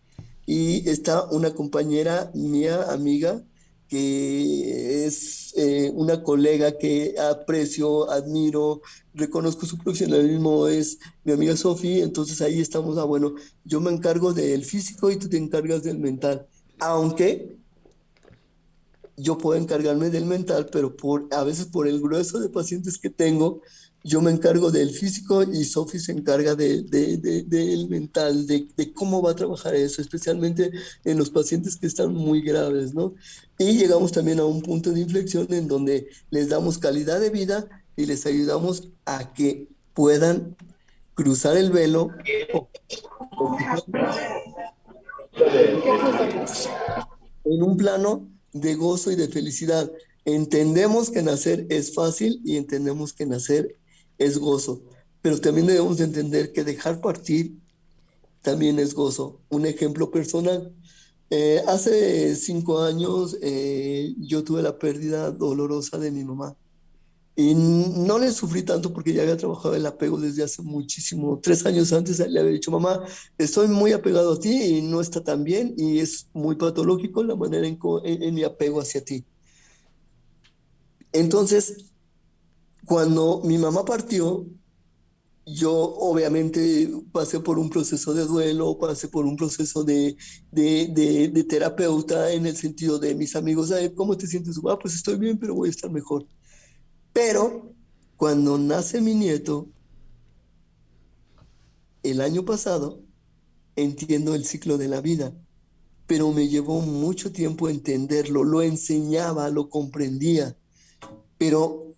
y está una compañera mía, amiga, que es una colega que aprecio, admiro, reconozco su profesionalismo, es mi amiga Sofía, entonces ahí estamos, ah, bueno, yo me encargo del físico y tú te encargas del mental, aunque yo puedo encargarme del mental, pero a veces por el grueso de pacientes que tengo, yo me encargo del físico y Sofi se encarga del mental, de cómo va a trabajar eso, especialmente en los pacientes que están muy graves, ¿no? Y llegamos también a un punto de inflexión en donde les damos calidad de vida y les ayudamos a que puedan cruzar el velo o en un plano de gozo y de felicidad. Entendemos que nacer es fácil y entendemos que nacer es gozo, pero también debemos de entender que dejar partir también es gozo. Un ejemplo personal. Hace 5 años yo tuve la pérdida dolorosa de mi mamá. Y no le sufrí tanto porque ya había trabajado el apego desde hace muchísimo. 3 años antes le había dicho, mamá, estoy muy apegado a ti y no está tan bien y es muy patológico la manera en mi apego hacia ti. Entonces, cuando mi mamá partió, yo obviamente pasé por un proceso de duelo, pasé por un proceso de terapeuta en el sentido de mis amigos, "Ay, ¿cómo te sientes? Ah, pues estoy bien, pero voy a estar mejor. Pero cuando nace mi nieto, el año pasado, entiendo el ciclo de la vida, pero me llevó mucho tiempo entenderlo, lo enseñaba, lo comprendía, pero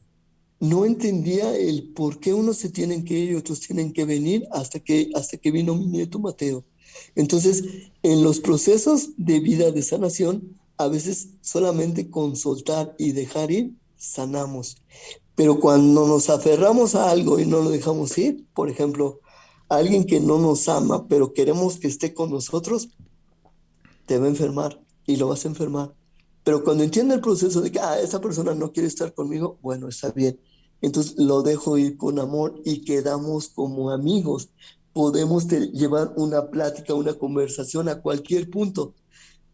no entendía el por qué unos se tienen que ir y otros tienen que venir hasta que vino mi nieto Mateo. Entonces, en los procesos de vida de sanación, a veces solamente con soltar y dejar ir, sanamos. Pero cuando nos aferramos a algo y no lo dejamos ir, por ejemplo, alguien que no nos ama, pero queremos que esté con nosotros, te va a enfermar y lo vas a enfermar. Pero cuando entiende el proceso de que, esa persona no quiere estar conmigo, bueno, está bien. Entonces lo dejo ir con amor y quedamos como amigos. Podemos llevar una plática, una conversación a cualquier punto,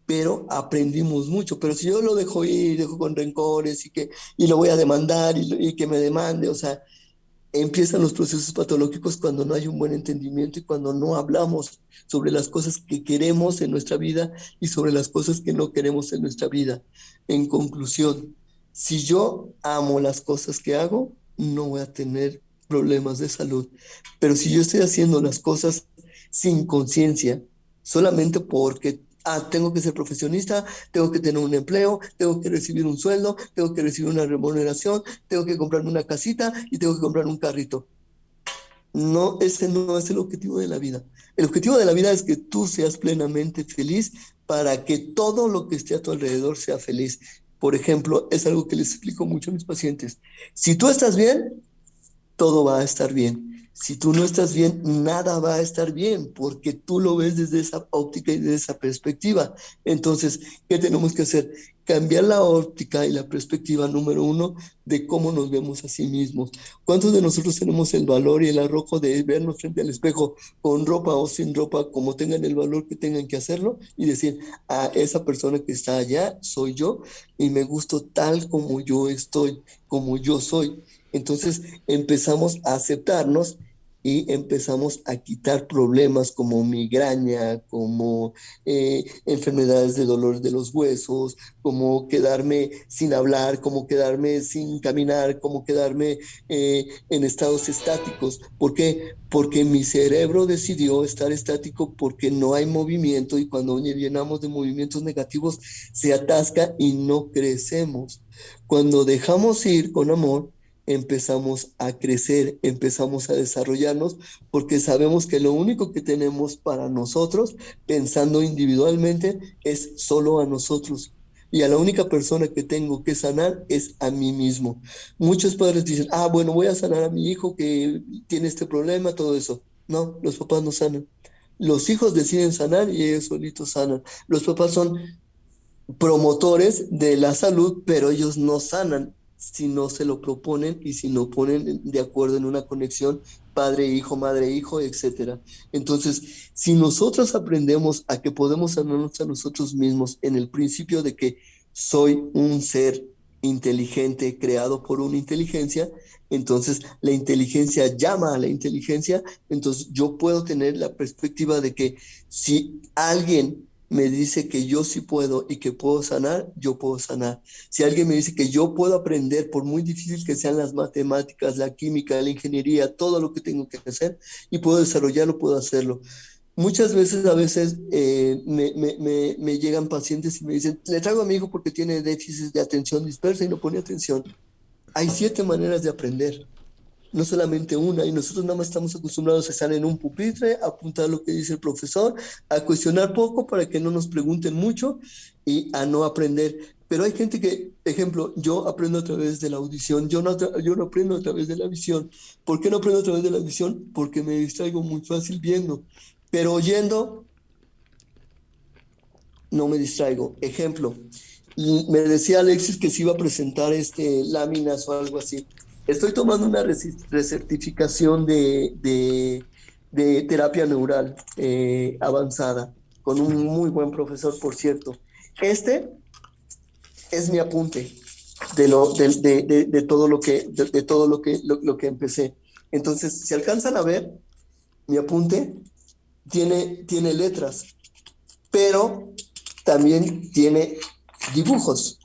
pero aprendimos mucho. Pero si yo lo dejo ir, dejo con rencores y lo voy a demandar y que me demande, o sea, empiezan los procesos patológicos cuando no hay un buen entendimiento y cuando no hablamos sobre las cosas que queremos en nuestra vida y sobre las cosas que no queremos en nuestra vida. En conclusión, si yo amo las cosas que hago, no voy a tener problemas de salud. Pero si yo estoy haciendo las cosas sin conciencia, solamente porque tengo que ser profesionista, tengo que tener un empleo, tengo que recibir un sueldo, tengo que recibir una remuneración, tengo que comprarme una casita y tengo que comprar un carrito. No, ese no es el objetivo de la vida. El objetivo de la vida es que tú seas plenamente feliz para que todo lo que esté a tu alrededor sea feliz. Por ejemplo, es algo que les explico mucho a mis pacientes. Si tú estás bien, todo va a estar bien. Si tú no estás bien, nada va a estar bien, porque tú lo ves desde esa óptica y desde esa perspectiva. Entonces, ¿qué tenemos que hacer? Cambiar la óptica y la perspectiva número uno de cómo nos vemos a sí mismos. ¿Cuántos de nosotros tenemos el valor y el arrojo de vernos frente al espejo con ropa o sin ropa, como tengan el valor que tengan que hacerlo y decir, a esa persona que está allá soy yo y me gusto tal como yo estoy, como yo soy? Entonces empezamos a aceptarnos y empezamos a quitar problemas como migraña, como enfermedades de dolor de los huesos, como quedarme sin hablar, como quedarme sin caminar, como quedarme en estados estáticos. ¿Por qué? Porque mi cerebro decidió estar estático porque no hay movimiento y cuando llenamos de movimientos negativos se atasca y no crecemos. Cuando dejamos ir con amor, empezamos a crecer, empezamos a desarrollarnos, porque sabemos que lo único que tenemos para nosotros, pensando individualmente, es solo a nosotros. Y a la única persona que tengo que sanar es a mí mismo. Muchos padres dicen, ah, bueno, voy a sanar a mi hijo que tiene este problema, todo eso. No, los papás no sanan. Los hijos deciden sanar y ellos solitos sanan. Los papás son promotores de la salud, pero ellos no sanan si no se lo proponen y si no ponen de acuerdo en una conexión padre-hijo, madre-hijo, etcétera. Entonces, si nosotros aprendemos a que podemos sanarnos a nosotros mismos en el principio de que soy un ser inteligente creado por una inteligencia, entonces la inteligencia llama a la inteligencia, entonces yo puedo tener la perspectiva de que si alguien me dice que yo sí puedo y que puedo sanar, yo puedo sanar. Si alguien me dice que yo puedo aprender, por muy difícil que sean las matemáticas, la química, la ingeniería, todo lo que tengo que hacer y puedo desarrollarlo, puedo hacerlo. Muchas veces, a veces, me llegan pacientes y me dicen, le traigo a mi hijo porque tiene déficit de atención dispersa y no pone atención. Hay 7 maneras de aprender, no solamente una, y nosotros nada más estamos acostumbrados a estar en un pupitre, a apuntar lo que dice el profesor, a cuestionar poco para que no nos pregunten mucho y a no aprender. Pero hay gente que, ejemplo, yo aprendo a través de la audición, yo no aprendo a través de la visión. ¿Por qué no aprendo a través de la visión? Porque me distraigo muy fácil viendo, pero oyendo no me distraigo. Ejemplo, y me decía Alexis que se iba a presentar láminas o algo así. Estoy tomando una recertificación de terapia neural avanzada con un muy buen profesor, por cierto. Este es mi apunte de todo lo que, de todo lo que empecé. Entonces, si alcanzan a ver, mi apunte tiene letras, pero también dibujos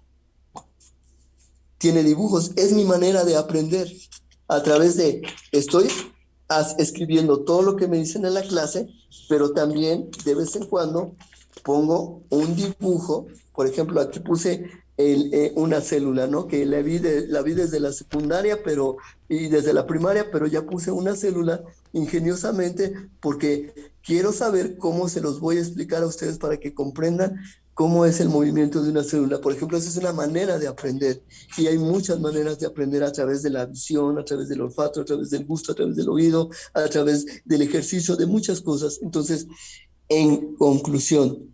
tiene dibujos. Es mi manera de aprender a través de, estoy escribiendo todo lo que me dicen en la clase, pero también de vez en cuando pongo un dibujo. Por ejemplo, aquí puse una célula, ¿no? Que la vi desde la secundaria, y desde la primaria, pero ya puse una célula ingeniosamente porque quiero saber cómo se los voy a explicar a ustedes para que comprendan cómo es el movimiento de una célula. Por ejemplo, esa es una manera de aprender. Y hay muchas maneras de aprender a través de la visión, a través del olfato, a través del gusto, a través del oído, a través del ejercicio, de muchas cosas. Entonces, en conclusión,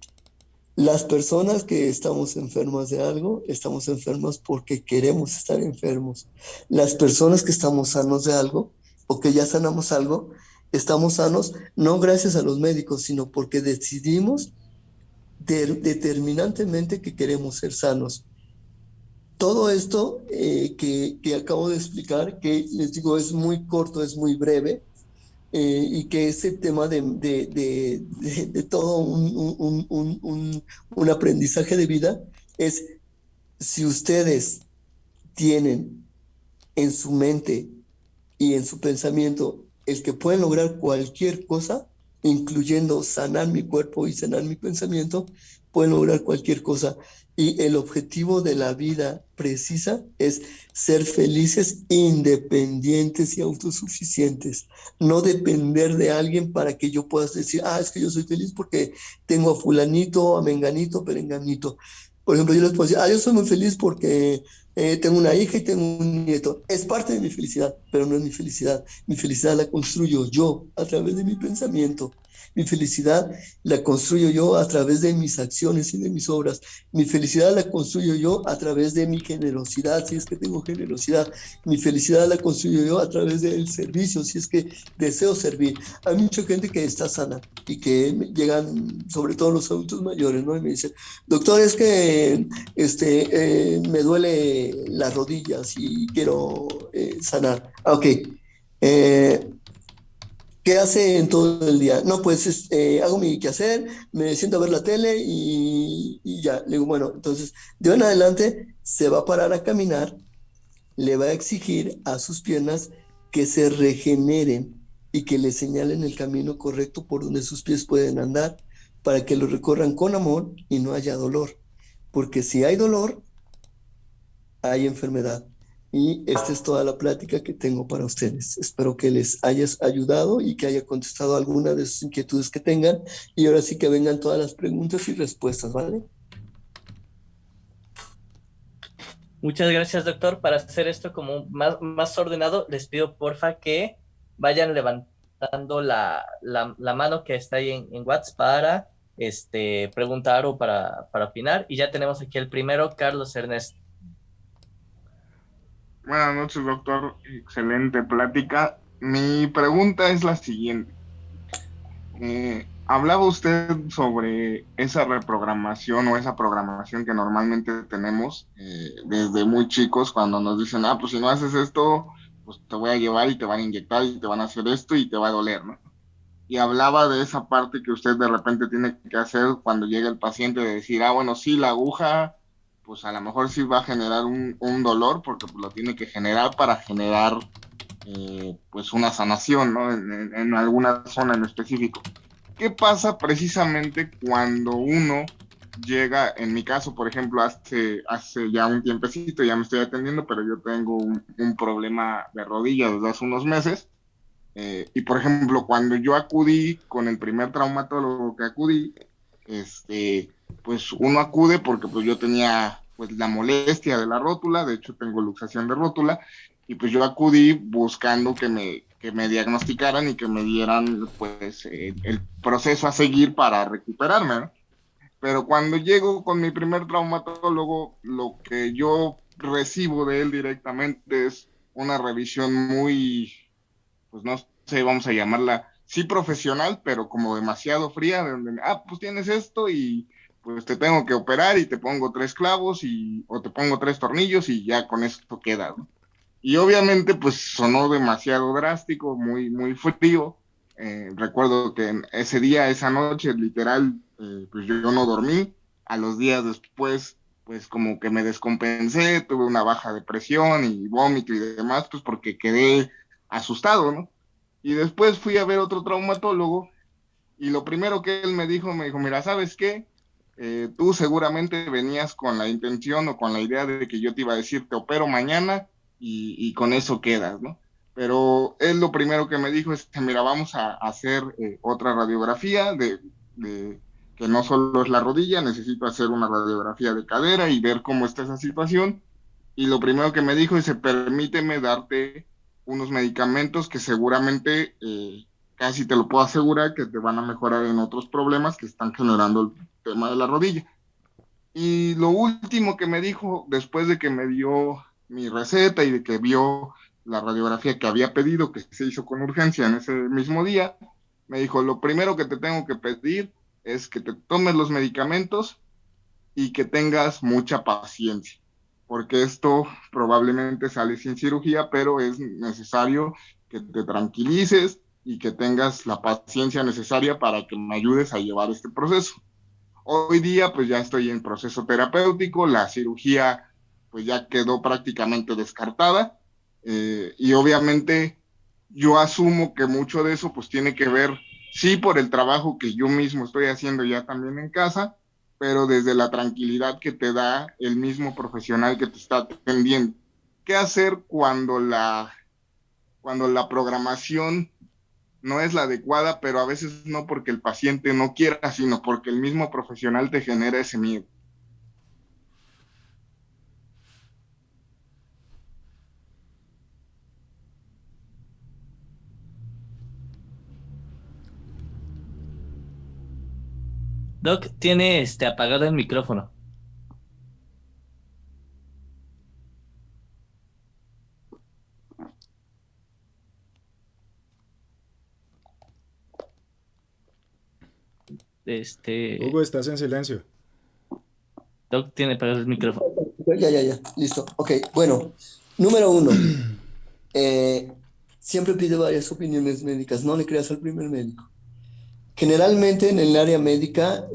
las personas que estamos enfermas de algo, estamos enfermas porque queremos estar enfermos. Las personas que estamos sanos de algo o que ya sanamos algo, estamos sanos no gracias a los médicos, sino porque decidimos determinantemente que queremos ser sanos. Todo esto que acabo de explicar, que les digo es muy corto, es muy breve, y que ese tema de todo un aprendizaje de vida es si ustedes tienen en su mente y en su pensamiento el que pueden lograr cualquier cosa, incluyendo sanar mi cuerpo y sanar mi pensamiento, pueden lograr cualquier cosa. Y el objetivo de la vida precisa es ser felices, independientes y autosuficientes. No depender de alguien para que yo pueda decir, ah, es que yo soy feliz porque tengo a fulanito, a menganito, perenganito. Por ejemplo, yo les puedo decir, yo soy muy feliz porque tengo una hija y tengo un nieto. Es parte de mi felicidad, pero no es mi felicidad. Mi felicidad la construyo yo a través de mi pensamiento. Mi felicidad la construyo yo a través de mis acciones y de mis obras. Mi felicidad la construyo yo a través de mi generosidad, si es que tengo generosidad. Mi felicidad la construyo yo a través del servicio, si es que deseo servir. Hay mucha gente que está sana y que llegan, sobre todo los adultos mayores, ¿no? Y me dicen, doctor, es que me duele las rodillas y quiero sanar. Ok. Eh, ¿Qué hace en todo el día? No, pues hago mi quehacer, me siento a ver la tele y ya. Le digo, bueno, entonces de ahora en adelante se va a parar a caminar, le va a exigir a sus piernas que se regeneren y que le señalen el camino correcto por donde sus pies pueden andar para que lo recorran con amor y no haya dolor. Porque si hay dolor, hay enfermedad. Y esta es toda la plática que tengo para ustedes. Espero que les hayas ayudado y que haya contestado alguna de sus inquietudes que tengan. Y ahora sí que vengan todas las preguntas y respuestas, ¿vale? Muchas gracias, doctor. Para hacer esto como más ordenado, les pido porfa que vayan levantando la mano que está ahí en WhatsApp para preguntar o para opinar. Y ya tenemos aquí el primero, Carlos Ernest. Buenas noches, doctor. Excelente plática. Mi pregunta es la siguiente. Hablaba usted sobre esa reprogramación o esa programación que normalmente tenemos desde muy chicos cuando nos dicen, pues si no haces esto, pues te voy a llevar y te van a inyectar y te van a hacer esto y te va a doler, ¿no? Y hablaba de esa parte que usted de repente tiene que hacer cuando llega el paciente de decir, bueno, sí, la aguja, pues a lo mejor sí va a generar un dolor porque pues, lo tiene que generar para generar pues una sanación, ¿no? En alguna zona en específico. ¿Qué pasa precisamente cuando uno llega, en mi caso, por ejemplo, hace ya un tiempecito, ya me estoy atendiendo, pero yo tengo un problema de rodilla desde hace unos meses? Y por ejemplo, cuando yo acudí con el primer traumatólogo que acudí, pues uno acude porque pues yo tenía pues la molestia de la rótula, de hecho tengo luxación de rótula, y pues yo acudí buscando que me diagnosticaran y que me dieran pues el proceso a seguir para recuperarme, ¿no? Pero cuando llego con mi primer traumatólogo, lo que yo recibo de él directamente es una revisión muy, pues no sé, vamos a llamarla, sí profesional, pero como demasiado fría, de donde, pues tienes esto y pues te tengo que operar y te pongo 3 clavos o te pongo 3 tornillos y ya con esto queda, ¿no? Y obviamente pues sonó demasiado drástico, muy, muy frío. Recuerdo que ese día, esa noche, literal, pues yo no dormí. A los días después, pues como que me descompensé, tuve una baja de presión y vómito y demás, pues porque quedé asustado, ¿no? Y después fui a ver otro traumatólogo y lo primero que él me dijo, mira, ¿sabes qué? Tú seguramente venías con la intención o con la idea de que yo te iba a decir, te opero mañana y con eso quedas, ¿no? Pero él lo primero que me dijo es, mira, vamos a hacer otra radiografía de que no solo es la rodilla, necesito hacer una radiografía de cadera y ver cómo está esa situación. Y lo primero que me dijo es, permíteme darte unos medicamentos que seguramente, casi te lo puedo asegurar, que te van a mejorar en otros problemas que están generando el tema de la rodilla. Y lo último que me dijo, después de que me dio mi receta y de que vio la radiografía que había pedido, que se hizo con urgencia en ese mismo día, me dijo, lo primero que te tengo que pedir es que te tomes los medicamentos y que tengas mucha paciencia, porque esto probablemente sale sin cirugía, pero es necesario que te tranquilices y que tengas la paciencia necesaria para que me ayudes a llevar este proceso. Hoy día pues ya estoy en proceso terapéutico, la cirugía pues ya quedó prácticamente descartada, y obviamente yo asumo que mucho de eso pues tiene que ver, sí, por el trabajo que yo mismo estoy haciendo ya también en casa, pero desde la tranquilidad que te da el mismo profesional que te está atendiendo. ¿Qué hacer cuando la programación no es la adecuada, pero a veces no porque el paciente no quiera, sino porque el mismo profesional te genera ese miedo? Doc, tiene apagado el micrófono. Este, Hugo, estás en silencio. Doc tiene apagado el micrófono. Ya, listo. Ok, bueno, número uno, eh, siempre pide varias opiniones médicas, no le creas al primer médico. Generalmente en el área médica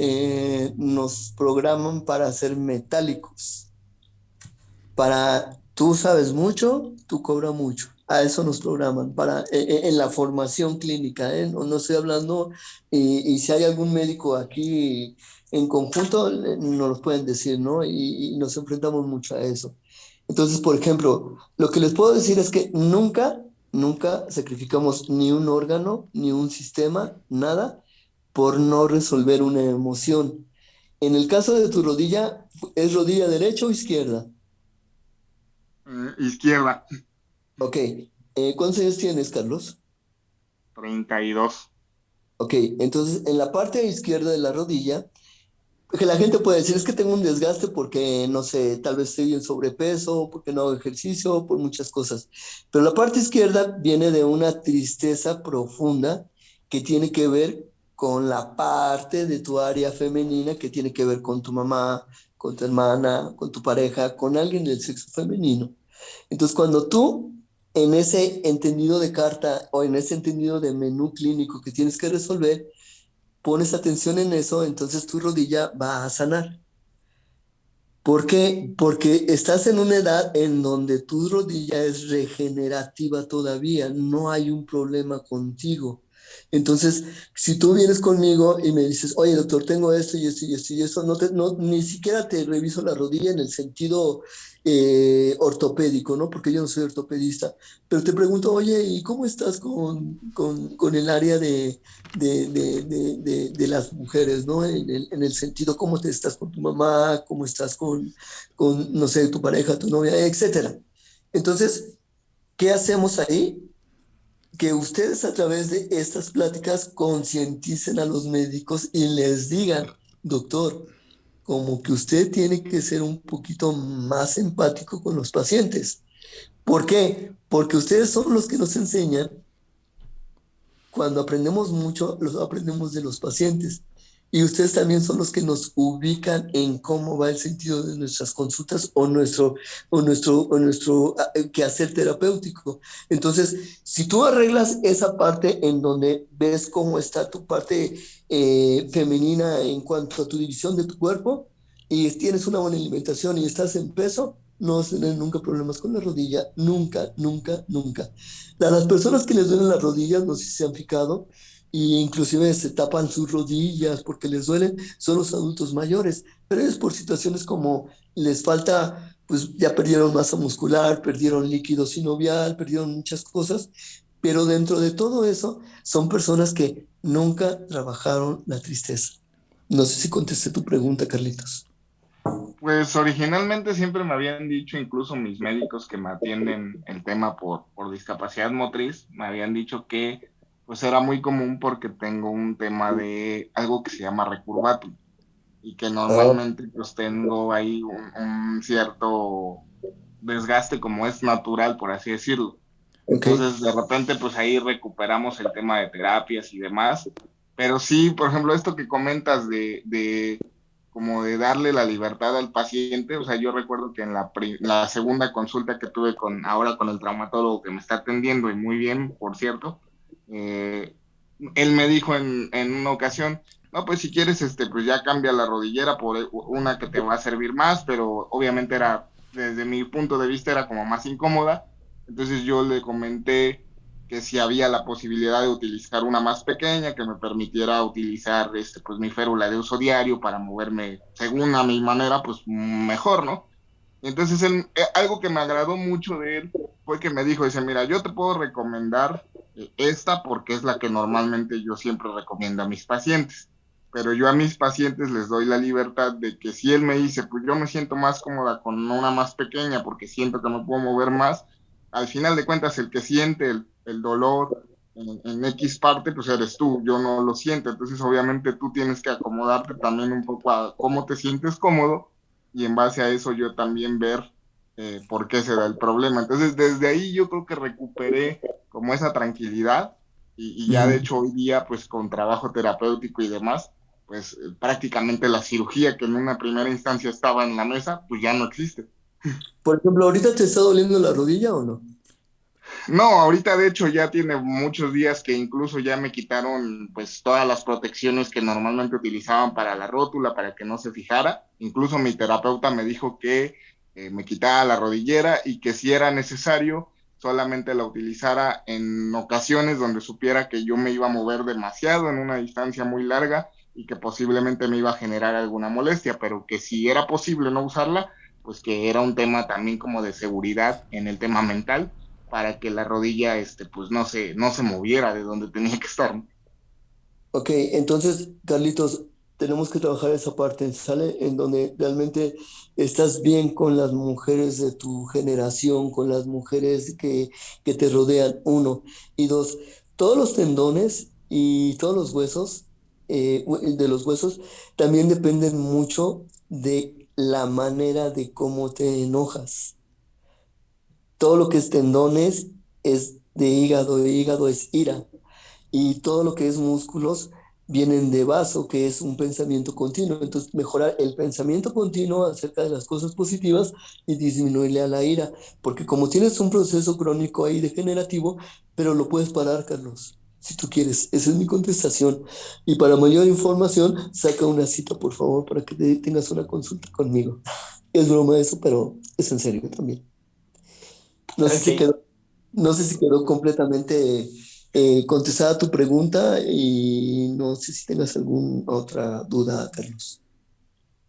nos programan para ser metálicos. Para tú sabes mucho, tú cobras mucho. A eso nos programan para, en la formación clínica, ¿eh? No estoy hablando, y si hay algún médico aquí en conjunto, nos lo pueden decir, ¿no? Y nos enfrentamos mucho a eso. Entonces, por ejemplo, lo que les puedo decir es que nunca sacrificamos ni un órgano, ni un sistema, nada, por no resolver una emoción. En el caso de tu rodilla, ¿es rodilla derecha o izquierda? Izquierda, Ok, ¿cuántos años tienes, Carlos? 32. Ok, entonces en la parte izquierda de la rodilla, que la gente puede decir es que tengo un desgaste porque, no sé, tal vez estoy en sobrepeso, porque no hago ejercicio, por muchas cosas. Pero la parte izquierda viene de una tristeza profunda que tiene que ver con la parte de tu área femenina, que tiene que ver con tu mamá, con tu hermana, con tu pareja, con alguien del sexo femenino. Entonces, cuando tú en ese entendido de carta o en ese entendido de menú clínico que tienes que resolver, pones atención en eso, entonces tu rodilla va a sanar. ¿Por qué? Porque estás en una edad en donde tu rodilla es regenerativa todavía, no hay un problema contigo. Entonces, si tú vienes conmigo y me dices, oye, doctor, tengo esto y esto y esto y esto, ni siquiera te reviso la rodilla en el sentido ortopédico, ¿no? Porque yo no soy ortopedista, pero te pregunto, oye, ¿y cómo estás con el área de las mujeres, ¿no? En el sentido, ¿cómo te estás con tu mamá? ¿Cómo estás no sé, tu pareja, tu novia, etcétera? Entonces, ¿qué hacemos ahí? Que ustedes a través de estas pláticas concienticen a los médicos y les digan, doctor, como que usted tiene que ser un poquito más empático con los pacientes. ¿Por qué? Porque ustedes son los que nos enseñan. Cuando aprendemos mucho, lo aprendemos de los pacientes. Y ustedes también son los que nos ubican en cómo va el sentido de nuestras consultas o nuestro quehacer terapéutico. Entonces, si tú arreglas esa parte en donde ves cómo está tu parte femenina en cuanto a tu división de tu cuerpo y tienes una buena alimentación y estás en peso, no vas a tener nunca problemas con la rodilla, nunca, nunca, nunca. A las personas que les duelen las rodillas, no sé si se han fijado, y inclusive se tapan sus rodillas porque les duelen, son los adultos mayores, pero es por situaciones como les falta, pues ya perdieron masa muscular, perdieron líquido sinovial, perdieron muchas cosas, pero dentro de todo eso son personas que nunca trabajaron la tristeza. No sé si contesté tu pregunta, Carlitos. Pues originalmente siempre me habían dicho, incluso mis médicos que me atienden el tema por discapacidad motriz, me habían dicho que pues era muy común porque tengo un tema de algo que se llama recurvatum y que Ah, normalmente pues tengo ahí un cierto desgaste como es natural, por así decirlo. ok. Entonces, de repente, pues ahí recuperamos el tema de terapias y demás. Pero sí, por ejemplo, esto que comentas de como de darle la libertad al paciente, o sea, yo recuerdo que en la segunda consulta que tuve ahora con el traumatólogo que me está atendiendo, y muy bien, por cierto, eh, él me dijo en una ocasión, no, pues si quieres, pues ya cambia la rodillera por una que te va a servir más, pero obviamente era, desde mi punto de vista, era como más incómoda. Entonces yo le comenté que si había la posibilidad de utilizar una más pequeña que me permitiera utilizar pues mi férula de uso diario para moverme según a mi manera, pues mejor, ¿no? Entonces algo que me agradó mucho de él fue que me dijo, dice, mira, yo te puedo recomendar esta porque es la que normalmente yo siempre recomiendo a mis pacientes, pero yo a mis pacientes les doy la libertad de que si él me dice, pues yo me siento más cómoda con una más pequeña porque siento que me puedo mover más, al final de cuentas el que siente el dolor en X parte, pues eres tú, yo no lo siento. Entonces, obviamente, tú tienes que acomodarte también un poco a cómo te sientes cómodo y en base a eso yo también ver por qué se da el problema. Entonces, desde ahí yo creo que recuperé como esa tranquilidad y ya de Ujú. hecho hoy día, pues con trabajo terapéutico y demás, pues prácticamente la cirugía que en una primera instancia estaba en la mesa, pues ya no existe. Por ejemplo, ¿ahorita te está doliendo la rodilla o no? No, ahorita de hecho ya tiene muchos días que incluso ya me quitaron pues todas las protecciones que normalmente utilizaban para la rótula, para que no se fijara. Incluso mi terapeuta me dijo que me quitara la rodillera y que si era necesario solamente la utilizara en ocasiones donde supiera que yo me iba a mover demasiado en una distancia muy larga y que posiblemente me iba a generar alguna molestia, pero que si era posible no usarla, pues que era un tema también como de seguridad en el tema mental para que la rodilla, pues no se moviera de donde tenía que estar. Ok, entonces, Carlitos, tenemos que trabajar esa parte, ¿sale? En donde realmente estás bien con las mujeres de tu generación, con las mujeres que te rodean, uno. Y dos, todos los tendones y todos los huesos, de los huesos, también dependen mucho de la manera de cómo te enojas. Todo lo que es tendones es de hígado es ira y todo lo que es músculos vienen de vaso, que es un pensamiento continuo. Entonces, mejorar el pensamiento continuo acerca de las cosas positivas y disminuirle a la ira, porque como tienes un proceso crónico ahí degenerativo, pero lo puedes parar, Carlos, si tú quieres. Esa es mi contestación. Y para mayor información, saca una cita, por favor, para que tengas una consulta conmigo. Es broma eso, pero es en serio también. No sé si Ok. quedó, no sé si quedó completamente contestada tu pregunta y no sé si tengas alguna otra duda, Carlos.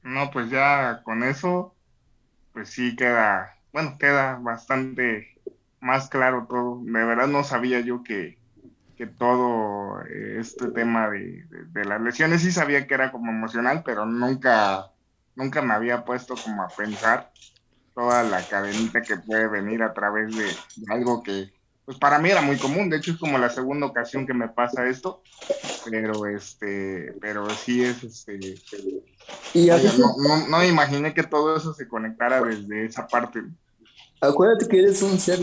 No, pues ya con eso, pues sí queda, bueno, queda bastante más claro todo. De verdad no sabía yo que todo este tema de las lesiones, sí sabía que era como emocional, pero nunca me había puesto como a pensar toda la cadenita que puede venir a través de algo que, pues para mí era muy común. De hecho, es como la segunda ocasión que me pasa esto, pero sí es, Y a vaya, veces, no me imaginé que todo eso se conectara desde esa parte. acuérdate que eres un ser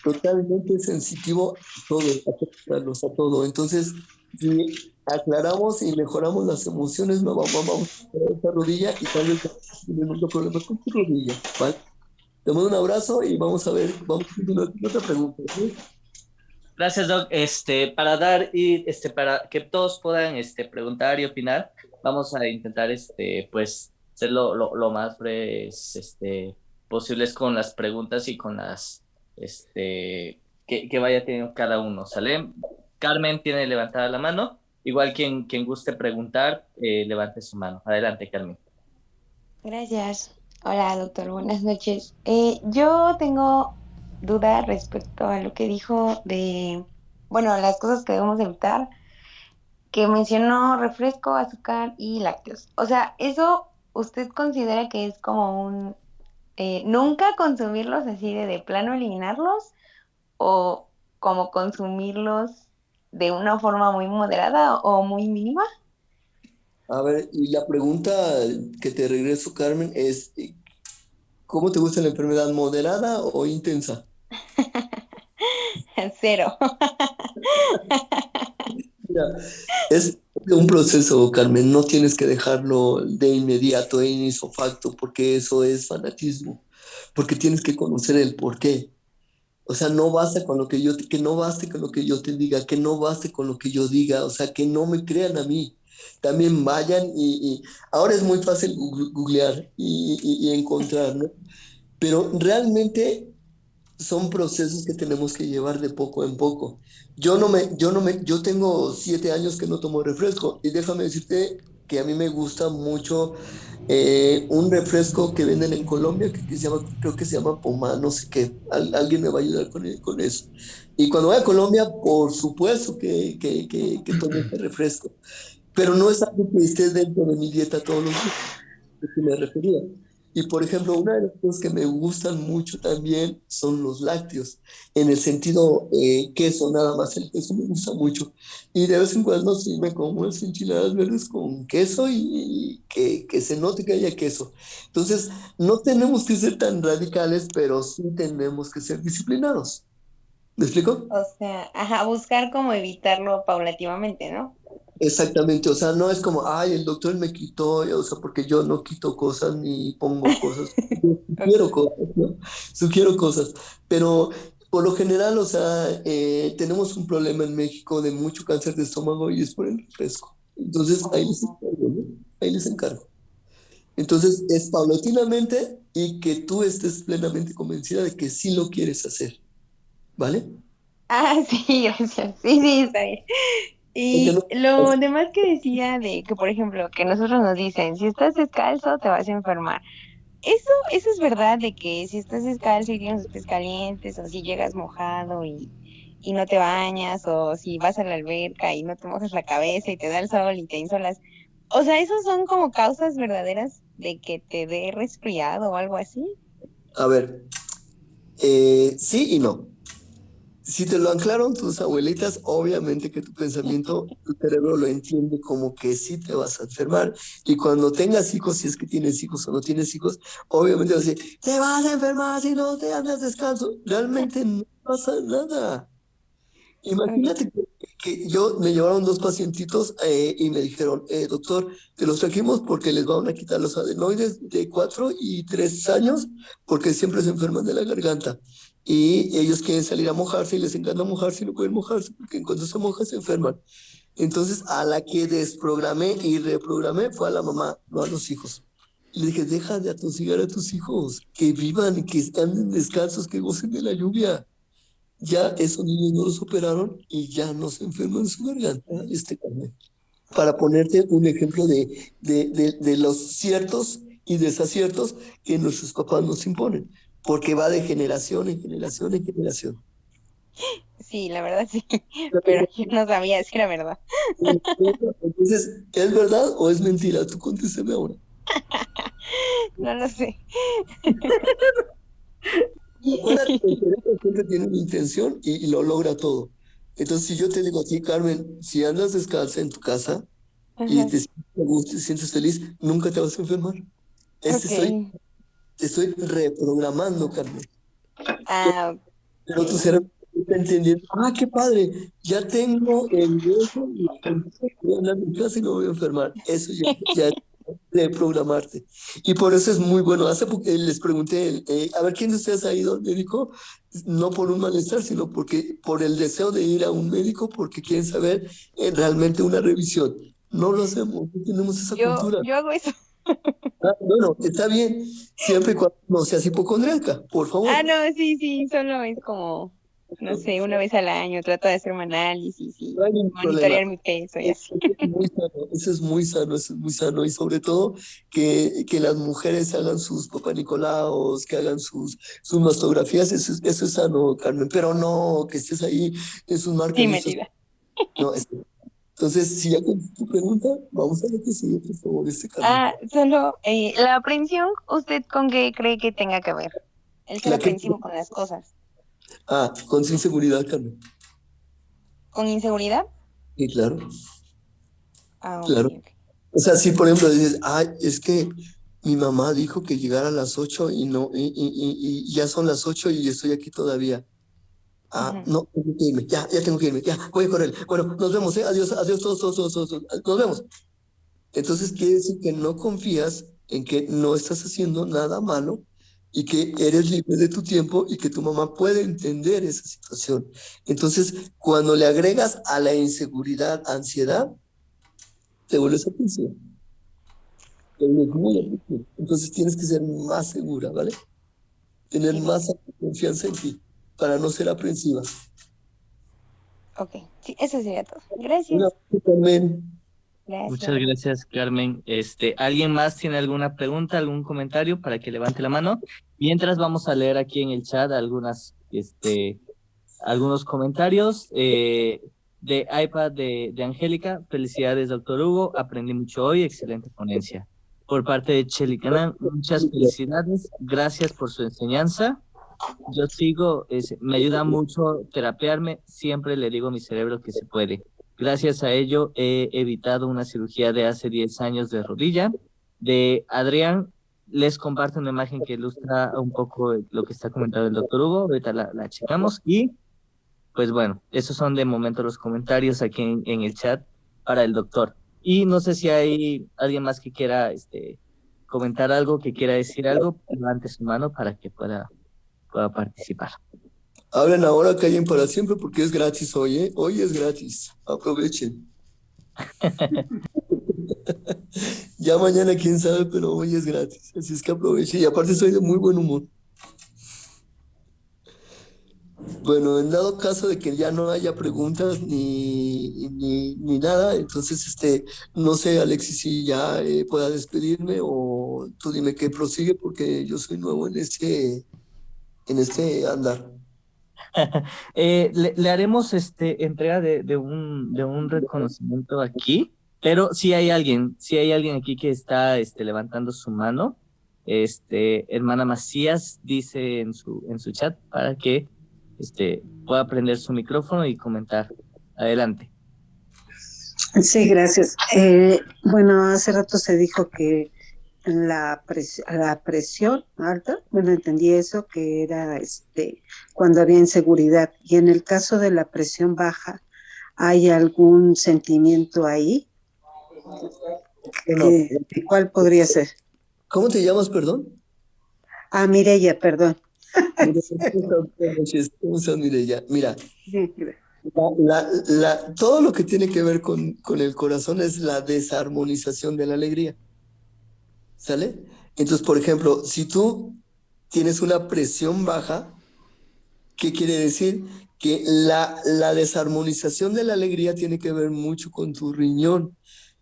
totalmente sensitivo a todo, a todo, Carlos, a todo. Entonces, si aclaramos y mejoramos las emociones, no vamos a mejorar esa rodilla y tal vez no tienes nunca problemas con tu rodilla, ¿vale? Te mando un abrazo y vamos a ver, vamos a continuar con otra pregunta, ¿sí? Gracias, Doc. Para dar y para que todos puedan preguntar y opinar, vamos a intentar pues ser lo más breves posibles con las preguntas y con las que vaya teniendo cada uno, ¿sale? Carmen tiene levantada la mano. Igual quien guste preguntar, levante su mano. Adelante, Carmen. Gracias. Hola, doctor. Buenas noches. Yo tengo duda respecto a lo que dijo de, bueno, las cosas que debemos evitar, que mencionó refresco, azúcar y lácteos. O sea, ¿eso usted considera que es como un nunca consumirlos así de plano eliminarlos o como consumirlos de una forma muy moderada o muy mínima? A ver, y la pregunta que te regreso, Carmen, es, ¿cómo te gusta la enfermedad, moderada o intensa? Cero. Mira, es un proceso, Carmen, no tienes que dejarlo de inmediato, en isofacto, porque eso es fanatismo, porque tienes que conocer el porqué. O sea, no basta con lo que que no baste con lo que yo te diga, que no baste con lo que yo diga, o sea, que no me crean a mí. También vayan ahora es muy fácil googlear y encontrar, ¿no? Pero realmente son procesos que tenemos que llevar de poco en poco. Yo tengo 7 años que no tomo refresco y déjame decirte que a mí me gusta mucho un refresco que venden en Colombia que se llama, creo que se llama Poma, no sé qué. Alguien me va a ayudar con eso. Y cuando voy a Colombia, por supuesto que tomo este refresco, pero no es algo que esté dentro de mi dieta todos los días, a lo que me refería. Y por ejemplo, una de las cosas que me gustan mucho también son los lácteos, en el sentido queso, nada más el queso me gusta mucho. Y de vez en cuando sí me como unas enchiladas verdes con queso y que se note que haya queso. Entonces, no tenemos que ser tan radicales, pero sí tenemos que ser disciplinados. ¿Me explico? O sea, ajá, buscar como evitarlo paulativamente, ¿no? Exactamente, o sea, no es como, ay, el doctor me quitó, o sea, porque yo no quito cosas ni pongo cosas, yo sugiero Ok. cosas, ¿no? Sugiero cosas, pero por lo general, o sea, tenemos un problema en México de mucho cáncer de estómago y es por el refresco. Entonces, ahí les Oh. encargo, ¿no? Ahí les encargo. Entonces, es paulatinamente y que tú estés plenamente convencida de que sí lo quieres hacer, ¿vale? Ah, sí, gracias. Sí, sí, está bien. Porque no, Y lo demás que decía de que, por ejemplo, que nosotros nos dicen, si estás descalzo, te vas a enfermar. Eso es verdad de que si estás descalzo y tienes los pies calientes, o si llegas mojado y no te bañas, o si vas a la alberca y no te mojas la cabeza y te da el sol y te insolas. O sea, esos son como causas verdaderas de que te dé resfriado o algo así. a ver, sí y no. Si te lo anclaron tus abuelitas, obviamente que tu pensamiento, tu cerebro lo entiende como que sí te vas a enfermar. Y cuando tengas hijos, si es que tienes hijos o no tienes hijos, obviamente vas a decir, te vas a enfermar si no te andas descalzo. Realmente no pasa nada. Ok. Imagínate que yo me llevaron dos pacientitos y me dijeron, doctor, te los trajimos porque les van a quitar los adenoides de 4 y 3 años porque siempre se enferman de la garganta. Y ellos quieren salir a mojarse y les encanta mojarse y no pueden mojarse porque en cuanto se mojan se enferman. Entonces, a la que desprogramé y reprogramé fue a la mamá, no a los hijos. Le dije, deja de atosigar a tus hijos, que vivan, que anden descalzos, que gocen de la lluvia. Ya esos niños no los operaron y ya no se enferman de su garganta, carne. Para ponerte un ejemplo de los ciertos y desaciertos que nuestros papás nos imponen, porque va de generación en generación en generación. Sí, la verdad sí, pero yo no sabía si era verdad. Entonces, ¿es verdad o es mentira? Tú contéstame ahora. No lo sé. Acuérdate que el cerebro siempre tiene una intención y lo logra todo. Entonces, si yo te digo a ti, Carmen, si andas descalza en tu casa y Ajá. te sientes a gusto, te sientes feliz, nunca te vas a enfermar. Este Ok. soy, te estoy reprogramando, Carmen. Ah, Pero tu ok. cerebro está entendiendo, ah, qué padre, ya tengo el hueso y voy a andar en casa y no voy a enfermar. Eso ya es reprogramarte. Y por eso es muy bueno. Hace poco les pregunté, a ver, ¿quién de ustedes ha ido al médico? No por un malestar, sino porque por el deseo de ir a un médico, porque quieren saber realmente una revisión. No lo hacemos, no tenemos esa cultura. Yo hago eso. Ah, bueno, está bien, siempre y cuando no seas hipocondríaca, por Ah, favor. no, sí, sí, solo es como, no sé, una vez al año trato de hacerme análisis No y hay ningún problema. monitorear mi peso y así. Eso es muy sano, eso es muy sano, eso es muy sano. Y sobre todo que las mujeres hagan sus papá Nicolaos, que hagan sus mastografías, eso es sano, Carmen. Pero no que estés ahí en sus Sí, marcas y estos. metida. No, entonces, si ya con tu pregunta, vamos a lo que sigue, por favor, Carmen. Ah, solo la aprensión, ¿usted con qué cree que tenga que ver? El ser La que, aprensivo con las cosas. con sin seguridad, Carmen. ¿Con inseguridad? Y claro, Ah, ok, claro. ok. O sea, si por ejemplo dices, ay, es que mi mamá dijo que llegara a las 8 y no, y ya son las 8 y estoy aquí todavía. Ah, Ujú. no, tengo que irme, ya tengo que irme, ya, voy a correr. Bueno, nos vemos, ¿eh? Adiós, adiós, todos, nos vemos. Entonces quiere decir que no confías en que no estás haciendo nada malo y que eres libre de tu tiempo y que tu mamá puede entender esa situación. Entonces, cuando le agregas a la inseguridad ansiedad, te vuelves aprensiva. Te vuelves muy Ok, aprensiva. Entonces tienes que ser más segura, ¿vale? Tener sí, más vale. confianza en ti para no ser aprensiva. Ok, sí, eso sería todo. Una Gracias. también. Muchas Gracias. gracias, Carmen. ¿Alguien más tiene alguna pregunta, algún comentario para que levante la mano? Mientras vamos a leer aquí en el chat algunos comentarios de iPad de Angélica. Felicidades, doctor Hugo. Aprendí mucho hoy. Excelente ponencia. por parte de Cheli Canán. Muchas felicidades, gracias por su enseñanza. Yo sigo, me ayuda mucho terapearme, siempre le digo a mi cerebro que se puede. Gracias a ello he evitado una cirugía de hace 10 años de rodilla. De Adrián, les comparto una imagen que ilustra un poco lo que está comentando el doctor Hugo, ahorita la checamos y pues bueno, esos son de momento los comentarios aquí en el chat para el doctor. Y no sé si hay alguien más que quiera comentar algo, que quiera decir algo, levante su mano para que pueda participar. Hablen ahora, callen para siempre porque es gratis hoy, ¿eh? Hoy es gratis. Aprovechen. Ya mañana quién sabe, pero hoy es gratis. Así es que aprovechen. Y aparte soy de muy buen humor. Bueno, en dado caso de que ya no haya preguntas ni nada, entonces no sé, Alexis, si ya pueda despedirme o tú dime qué prosigue porque yo soy nuevo en este andar. Le haremos entrega de un reconocimiento aquí, pero si hay alguien aquí que está levantando su mano. Hermana Macías dice en su chat para que pueda prender su micrófono y comentar. Adelante. Sí, gracias. Bueno, hace rato se dijo que la presión alta, bueno, entendí eso, que era cuando había inseguridad. Y en el caso de la presión baja, ¿hay algún sentimiento ahí? No. ¿Cuál podría ser? ¿Cómo te llamas, perdón? Ah, Mireya, perdón. ¿Cómo estás, Mireya? Mira, todo lo que tiene que ver con el corazón es la desarmonización de la alegría. ¿Sale? Entonces, por ejemplo, si tú tienes una presión baja, ¿qué quiere decir? Que la desarmonización de la alegría tiene que ver mucho con tu riñón.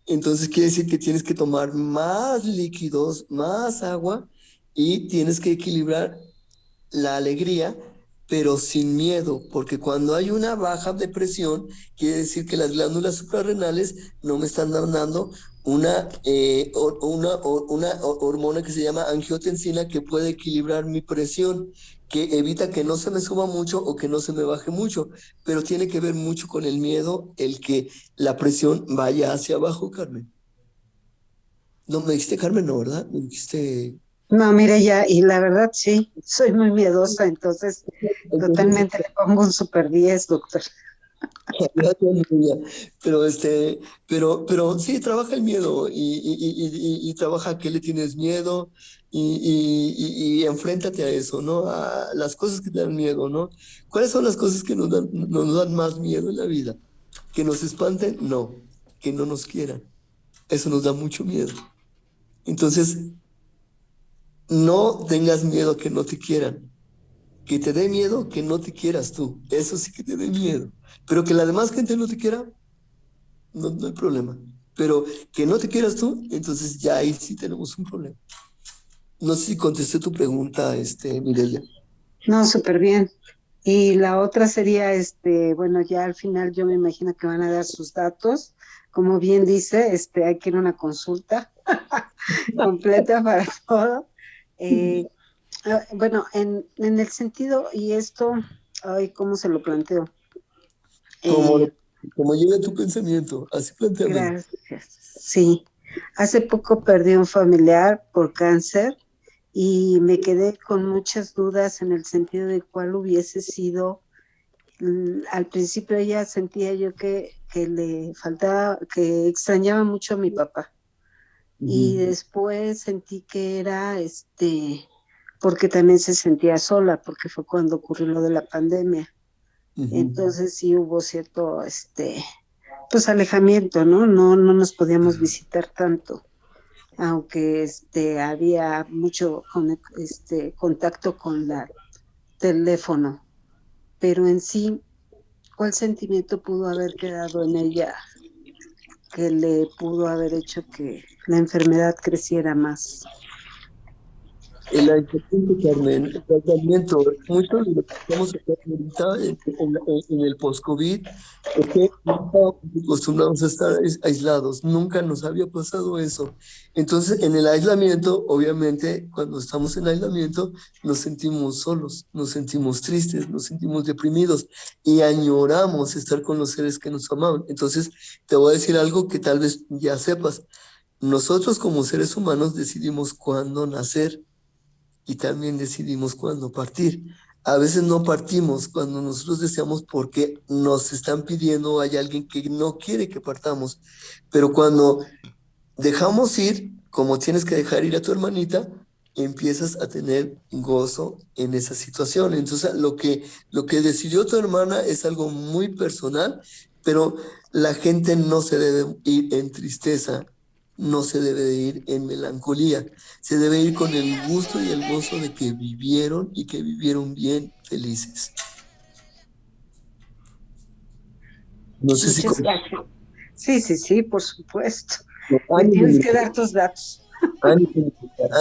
Entonces quiere decir que tienes que tomar más líquidos, más agua y tienes que equilibrar la alegría, pero sin miedo, porque cuando hay una baja de presión, quiere decir que las glándulas suprarrenales no me están dando una hormona que se llama angiotensina que puede equilibrar mi presión, que evita que no se me suba mucho o que no se me baje mucho, pero tiene que ver mucho con el miedo, el que la presión vaya hacia abajo, Carmen. No, me dijiste Carmen, no, ¿verdad? Me dijiste... No, Mireya, y la verdad sí, soy muy miedosa, entonces totalmente le pongo un super 10, doctor. Pero sí, trabaja el miedo y trabaja a qué le tienes miedo y enfréntate a eso, ¿no? A las cosas que te dan miedo, ¿no? ¿Cuáles son las cosas que nos dan más miedo en la vida? ¿Que nos espanten? No. Que no nos quieran. Eso nos da mucho miedo. Entonces, no tengas miedo a que no te quieran. Que te dé miedo que no te quieras tú. Eso sí que te dé miedo. Pero que la demás gente no te quiera, no hay problema. Pero que no te quieras tú, entonces ya ahí sí tenemos un problema. No sé si contesté tu pregunta, Mireya. No, súper bien. Y la otra sería, bueno, ya al final yo me imagino que van a dar sus datos. Como bien dice, hay que ir a una consulta completa para todo. Bueno, en el sentido, y esto, ay, ¿cómo se lo planteo? Como llega tu pensamiento, así planteame. Gracias. Sí, hace poco perdí un familiar por cáncer y me quedé con muchas dudas en el sentido de cuál hubiese sido. Al principio ella sentía yo que le faltaba, que extrañaba mucho a mi papá. Y después sentí que era porque también se sentía sola, porque fue cuando ocurrió lo de la pandemia. Entonces sí hubo cierto pues alejamiento, ¿no? No nos podíamos visitar tanto, aunque había mucho contacto con el teléfono, pero en sí, ¿cuál sentimiento pudo haber quedado en ella que le pudo haber hecho que la enfermedad creciera más? El aislamiento, Carmen, el aislamiento, mucho de lo que estamos hablando ahorita en el post-COVID es que no estábamos acostumbrados a estar aislados, nunca nos había pasado eso. Entonces, en el aislamiento, obviamente, cuando estamos en aislamiento, nos sentimos solos, nos sentimos tristes, nos sentimos deprimidos y añoramos estar con los seres que nos amaban. Entonces, te voy a decir algo que tal vez ya sepas. Nosotros como seres humanos decidimos cuándo nacer y también decidimos cuándo partir. A veces no partimos cuando nosotros deseamos porque nos están pidiendo, hay alguien que no quiere que partamos, pero cuando dejamos ir, como tienes que dejar ir a tu hermanita, empiezas a tener gozo en esa situación. Entonces, lo que decidió tu hermana es algo muy personal, pero la gente no se debe ir en tristeza, no se debe de ir en melancolía, se debe ir con el gusto y el gozo de que vivieron y que vivieron bien felices. No sé si... Muchas gracias. Sí, sí, sí, por supuesto. Me Ánimo, tienes que dar tus datos. ánimo,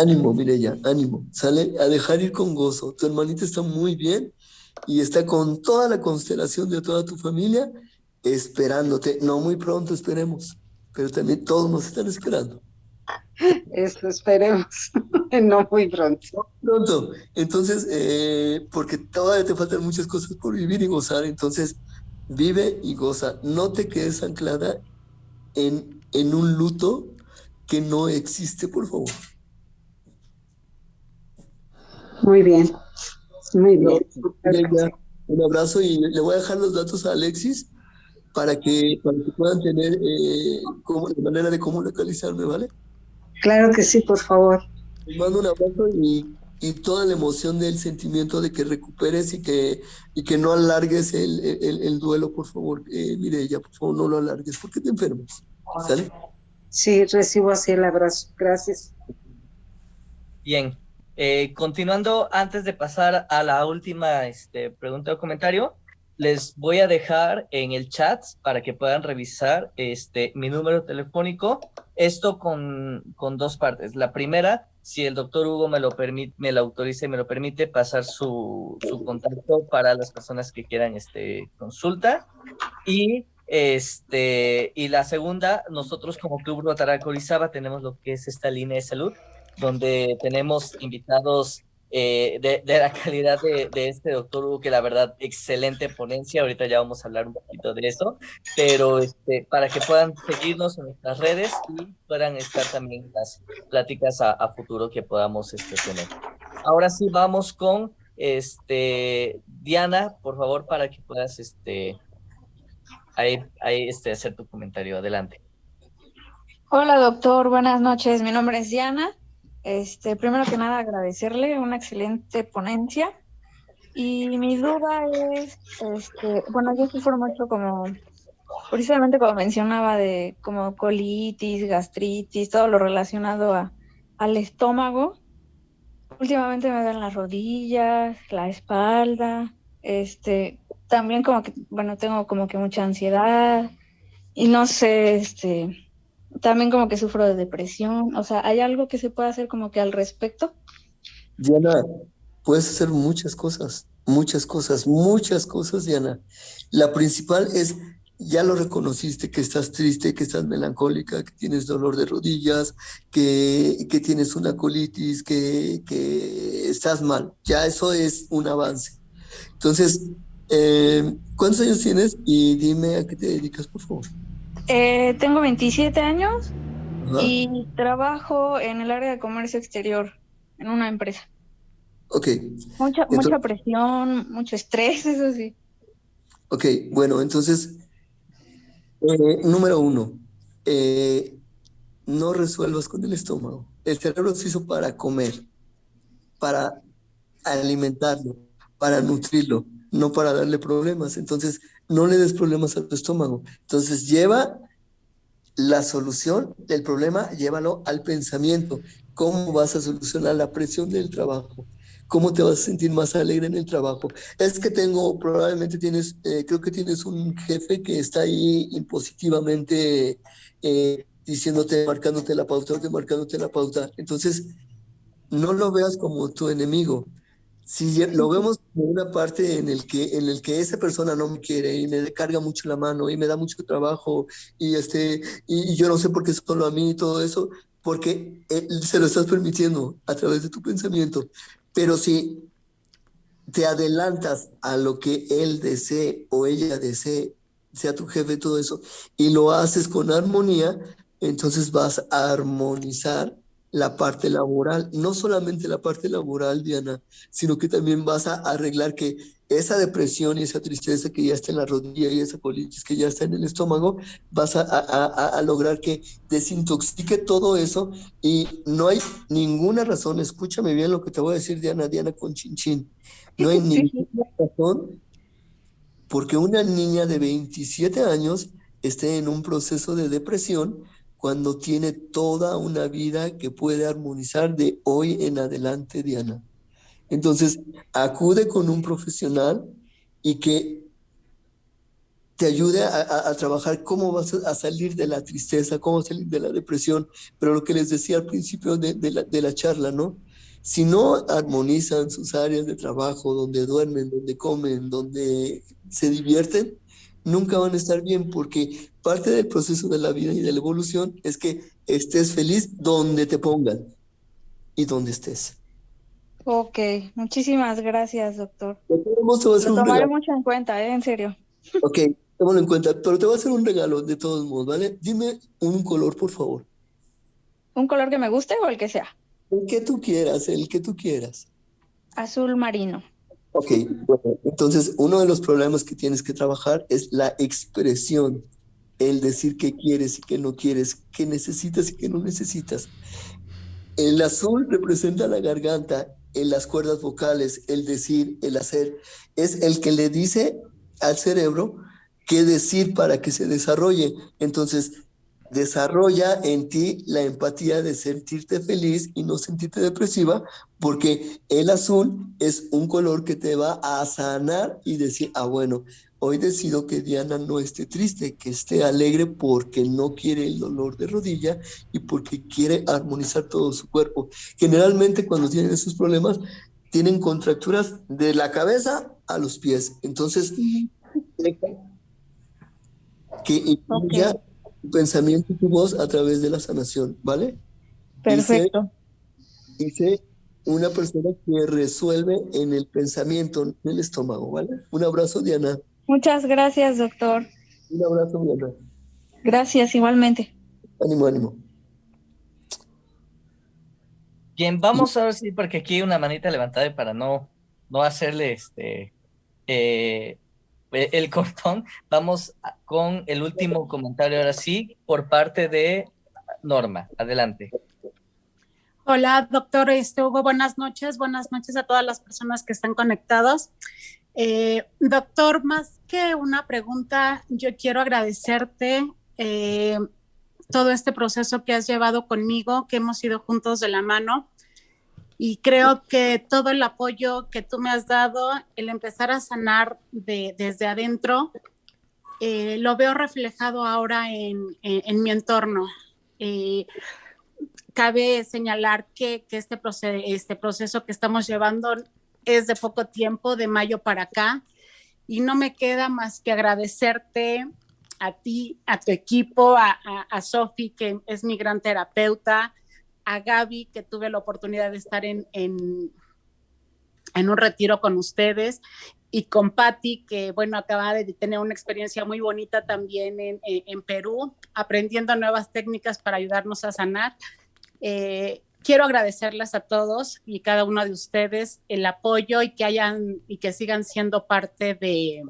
ánimo, Mireya, ánimo. Sale a dejar ir con gozo. Tu hermanita está muy bien y está con toda la constelación de toda tu familia esperándote. No muy pronto, esperemos, pero también todos nos están esperando. Eso esperemos. No muy pronto. Pronto. Entonces, porque todavía te faltan muchas cosas por vivir y gozar, entonces vive y goza. No te quedes anclada en un luto que no existe, por favor. Muy bien, muy No, bien. Mireya, un abrazo y le voy a dejar los datos a Alexis para que puedan tener la manera de cómo localizarme, ¿vale? Claro que sí, por favor. Les mando un abrazo y toda la emoción del sentimiento de que recuperes y que no alargues el duelo, por favor. Mireya, por favor, no lo alargues porque te enfermas. ¿Sale? Sí, recibo así el abrazo. Gracias. Bien, continuando, antes de pasar a la última pregunta o comentario, les voy a dejar en el chat para que puedan revisar mi número telefónico, esto con dos partes. La primera, si el doctor Hugo me lo permite, me lo autoriza y me lo permite, pasar su contacto para las personas que quieran consulta. Y la segunda, nosotros como Club Rotaract Orizaba tenemos lo que es esta línea de salud, donde tenemos invitados de la calidad de este doctor Hugo, que la verdad, excelente ponencia. Ahorita ya vamos a hablar un poquito de eso, pero para que puedan seguirnos en nuestras redes y puedan estar también en las pláticas a futuro que podamos tener. Ahora sí, vamos con Diana, por favor, para que puedas hacer tu comentario. Adelante. Hola doctor, buenas noches. Mi nombre es Diana. Primero que nada agradecerle una excelente ponencia. Y mi duda es, bueno, yo sufro mucho precisamente como mencionaba, de como colitis, gastritis, todo lo relacionado al estómago. Últimamente me duelen las rodillas, la espalda, también como que, bueno, tengo como que mucha ansiedad y no sé, también como que sufro de depresión. O sea, ¿hay algo que se pueda hacer como que al respecto? Diana, puedes hacer muchas cosas, muchas cosas, muchas cosas, Diana. La principal es, ya lo reconociste, que estás triste, que estás melancólica, que tienes dolor de rodillas, que tienes una colitis, que estás mal. Ya eso es un avance. Entonces, ¿cuántos años tienes? Y dime a qué te dedicas, por favor. Tengo 27 años. Ajá. Y trabajo en el área de comercio exterior, en una empresa. Ok. Mucha presión, mucho estrés, eso sí. Ok, bueno, entonces, número uno, no resuelvas con el estómago. El cerebro se hizo para comer, para alimentarlo, para nutrirlo, no para darle problemas. Entonces, no le des problemas a tu estómago. Entonces, lleva la solución del problema, llévalo al pensamiento. ¿Cómo vas a solucionar la presión del trabajo? ¿Cómo te vas a sentir más alegre en el trabajo? Es que probablemente tienes, creo que tienes un jefe que está ahí impositivamente diciéndote, marcándote la pauta. Entonces, no lo veas como tu enemigo. Si lo vemos como una parte en el que esa persona no me quiere y me carga mucho la mano y me da mucho trabajo y yo no sé por qué solo a mí y todo eso, porque se lo estás permitiendo a través de tu pensamiento. Pero si te adelantas a lo que él desee o ella desee, sea tu jefe, todo eso, y lo haces con armonía, entonces vas a armonizar la parte laboral, no solamente la parte laboral, Diana, sino que también vas a arreglar que esa depresión y esa tristeza que ya está en la rodilla y esa colitis que ya está en el estómago, vas a lograr que desintoxique todo eso y no hay ninguna razón, escúchame bien lo que te voy a decir, Diana, Diana con chinchín. No hay Sí. ninguna razón porque una niña de 27 años esté en un proceso de depresión cuando tiene toda una vida que puede armonizar de hoy en adelante, Diana. Entonces, acude con un profesional y que te ayude a trabajar cómo vas a salir de la tristeza, cómo salir de la depresión. Pero lo que les decía al principio de la charla, ¿no? Si no armonizan sus áreas de trabajo, donde duermen, donde comen, donde se divierten, nunca van a estar bien porque parte del proceso de la vida y de la evolución es que estés feliz donde te pongan y donde estés. Ok, muchísimas gracias, doctor. De todos modos, te voy a hacer Lo un tomaré regalo. mucho en cuenta, en serio. Ok, tómalo en cuenta, pero te voy a hacer un regalo de todos modos, ¿vale? Dime un color, por favor. ¿Un color que me guste o el que sea? El que tú quieras, el que tú quieras. Azul marino. Ok, bueno, entonces uno de los problemas que tienes que trabajar es la expresión, el decir qué quieres y qué no quieres, qué necesitas y qué no necesitas. El azul representa la garganta, en las cuerdas vocales, el decir, el hacer. Es el que le dice al cerebro qué decir para que se desarrolle. Entonces, desarrolla en ti la empatía de sentirte feliz y no sentirte depresiva, porque el azul es un color que te va a sanar y decir, ah, bueno, hoy decido que Diana no esté triste, que esté alegre porque no quiere el dolor de rodilla y porque quiere armonizar todo su cuerpo. Generalmente cuando tienen esos problemas, tienen contracturas de la cabeza a los pies. Entonces, deja que Ok, incluya tu pensamiento y tu voz a través de la sanación, ¿vale? Y sé, perfecto. y sé una persona que resuelve en el pensamiento, en el estómago, ¿vale? Un abrazo, Diana. Muchas gracias, doctor. Un abrazo, Diana. Gracias, igualmente. Ánimo, ánimo. Bien, vamos a ver si, porque aquí hay una manita levantada y para no hacerle eh, el cortón, vamos con el último comentario ahora sí, por parte de Norma. Adelante. Hola, doctor Hugo, buenas noches a todas las personas que están conectados. Doctor, más que una pregunta, yo quiero agradecerte todo este proceso que has llevado conmigo, que hemos ido juntos de la mano y creo que todo el apoyo que tú me has dado, el empezar a sanar desde adentro, lo veo reflejado ahora en mi entorno. Cabe señalar que este proceso que estamos llevando es de poco tiempo, de mayo para acá, y no me queda más que agradecerte a ti, a tu equipo, a Sofi, que es mi gran terapeuta, a Gaby, que tuve la oportunidad de estar en un retiro con ustedes, y con Patti, que bueno, acaba de tener una experiencia muy bonita también en Perú, aprendiendo nuevas técnicas para ayudarnos a sanar. Quiero agradecerles a todos y cada uno de ustedes el apoyo y que sigan siendo parte de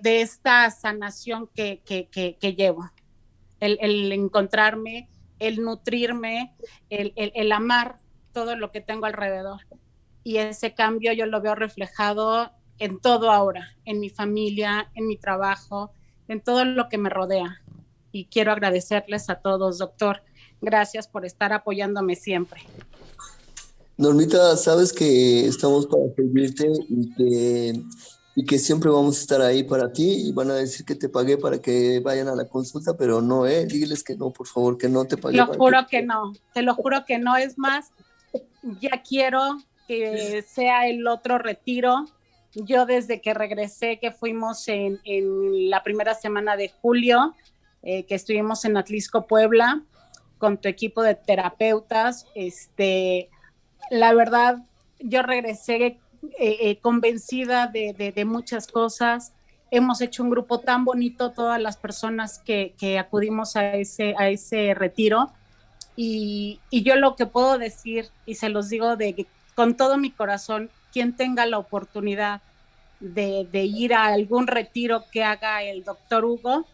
esta sanación que llevo. El encontrarme, el nutrirme, el amar todo lo que tengo alrededor. Y ese cambio yo lo veo reflejado en todo ahora, en mi familia, en mi trabajo, en todo lo que me rodea. Y quiero agradecerles a todos, doctor. Gracias por estar apoyándome siempre. Normita, sabes que estamos para servirte y que siempre vamos a estar ahí para ti y van a decir que te pagué para que vayan a la consulta, pero no, dígeles que no, por favor, que no te Te pagué lo para que... juro que no, te lo juro que no. Es más, ya quiero que sea el otro retiro. Yo desde que regresé, que fuimos en la primera semana de julio, que estuvimos en Atlisco, Puebla, con tu equipo de terapeutas, la verdad, yo regresé convencida de muchas cosas. Hemos hecho un grupo tan bonito, todas las personas que acudimos a ese retiro. Y yo lo que puedo decir, y se los digo con todo mi corazón, quien tenga la oportunidad de ir a algún retiro que haga el doctor Hugo,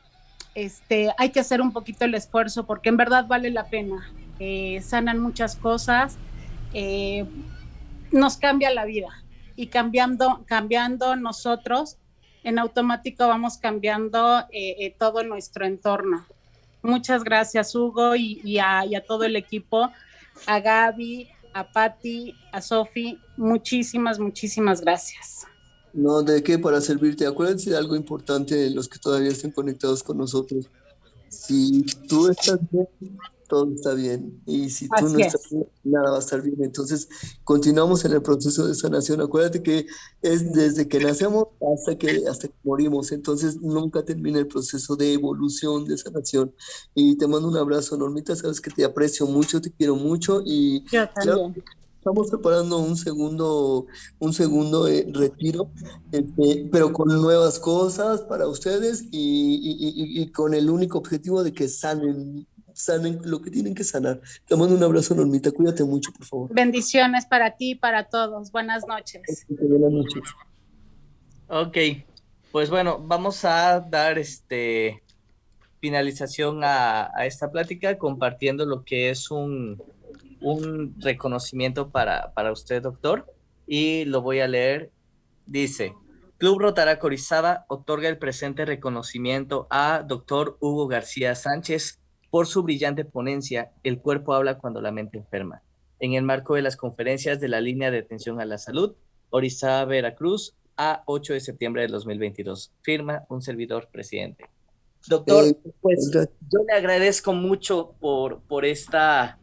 hay que hacer un poquito el esfuerzo porque en verdad vale la pena. Sanan muchas cosas, nos cambia la vida y cambiando nosotros, en automático vamos cambiando todo nuestro entorno. Muchas gracias, Hugo, y a todo el equipo, a Gaby, a Patti, a Sofi, muchísimas gracias. No, ¿de qué? Para servirte. Acuérdense de algo importante de los que todavía estén conectados con nosotros. Si tú estás bien, todo está bien. Y si tú no Así estás es. bien, nada va a estar bien. Entonces, continuamos en el proceso de sanación. Acuérdate que es desde que nacemos hasta que morimos. Entonces, nunca termina el proceso de evolución, de sanación. Y te mando un abrazo, Normita. Sabes que te aprecio mucho, te quiero mucho. Y Yo claro, también. estamos preparando un segundo retiro, pero con nuevas cosas para ustedes y con el único objetivo de que sanen lo que tienen que sanar. Te mando un abrazo, Normita. Cuídate mucho, por favor. Bendiciones para ti y para todos. Buenas noches. Buenas noches. Ok, pues bueno, vamos a dar finalización a esta plática compartiendo lo que es un reconocimiento para usted, doctor, y lo voy a leer. Dice, Club Rotaract Orizaba otorga el presente reconocimiento a doctor Hugo García Sánchez por su brillante ponencia El cuerpo habla cuando la mente enferma, en el marco de las conferencias de la línea de atención a la salud, Orizaba, Veracruz, a 8 de septiembre de 2022. Firma un servidor presidente. Doctor, pues Gracias. yo le agradezco mucho por esta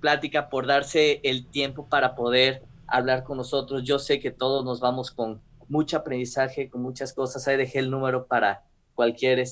plática, por darse el tiempo para poder hablar con nosotros. Yo sé que todos nos vamos con mucho aprendizaje, con muchas cosas. Ahí dejé el número para cualquier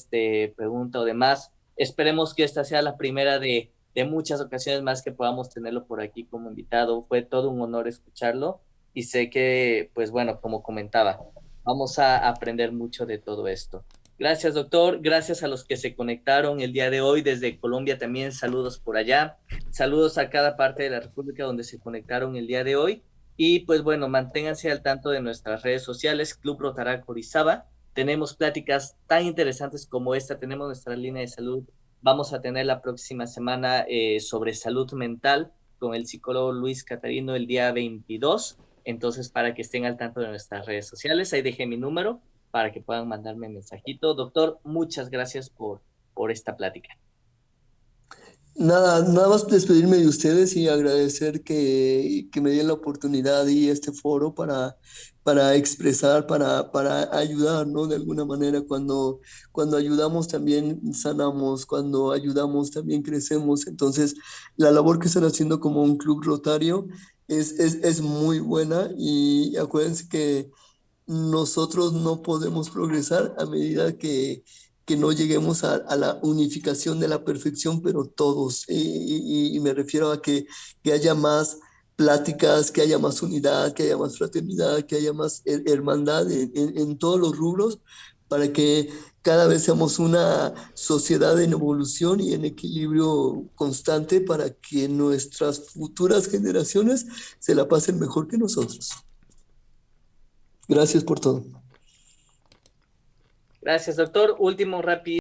pregunta o demás. Esperemos que esta sea la primera de muchas ocasiones más que podamos tenerlo por aquí como invitado. Fue todo un honor escucharlo y sé que, pues bueno, como comentaba, vamos a aprender mucho de todo esto. Gracias, doctor. Gracias a los que se conectaron el día de hoy desde Colombia también. Saludos por allá. Saludos a cada parte de la República donde se conectaron el día de hoy. Y pues bueno, manténganse al tanto de nuestras redes sociales, Club Rotaract Orizaba. Tenemos pláticas tan interesantes como esta. Tenemos nuestra línea de salud. Vamos a tener la próxima semana sobre salud mental con el psicólogo Luis Catarino el día 22. Entonces, para que estén al tanto de nuestras redes sociales, ahí dejé mi número para que puedan mandarme mensajito. Doctor, muchas gracias por esta plática. Nada más despedirme de ustedes y agradecer que me den la oportunidad y este foro para expresar, para ayudar, ¿no? De alguna manera, cuando ayudamos también sanamos, cuando ayudamos también crecemos. Entonces, la labor que están haciendo como un club rotario es muy buena y acuérdense que nosotros no podemos progresar a medida que no lleguemos a la unificación de la perfección, pero todos, y me refiero a que haya más pláticas, que haya más unidad, que haya más fraternidad, que haya más hermandad en todos los rubros, para que cada vez seamos una sociedad en evolución y en equilibrio constante para que nuestras futuras generaciones se la pasen mejor que nosotros. Gracias por todo. Gracias, doctor. Último rápido.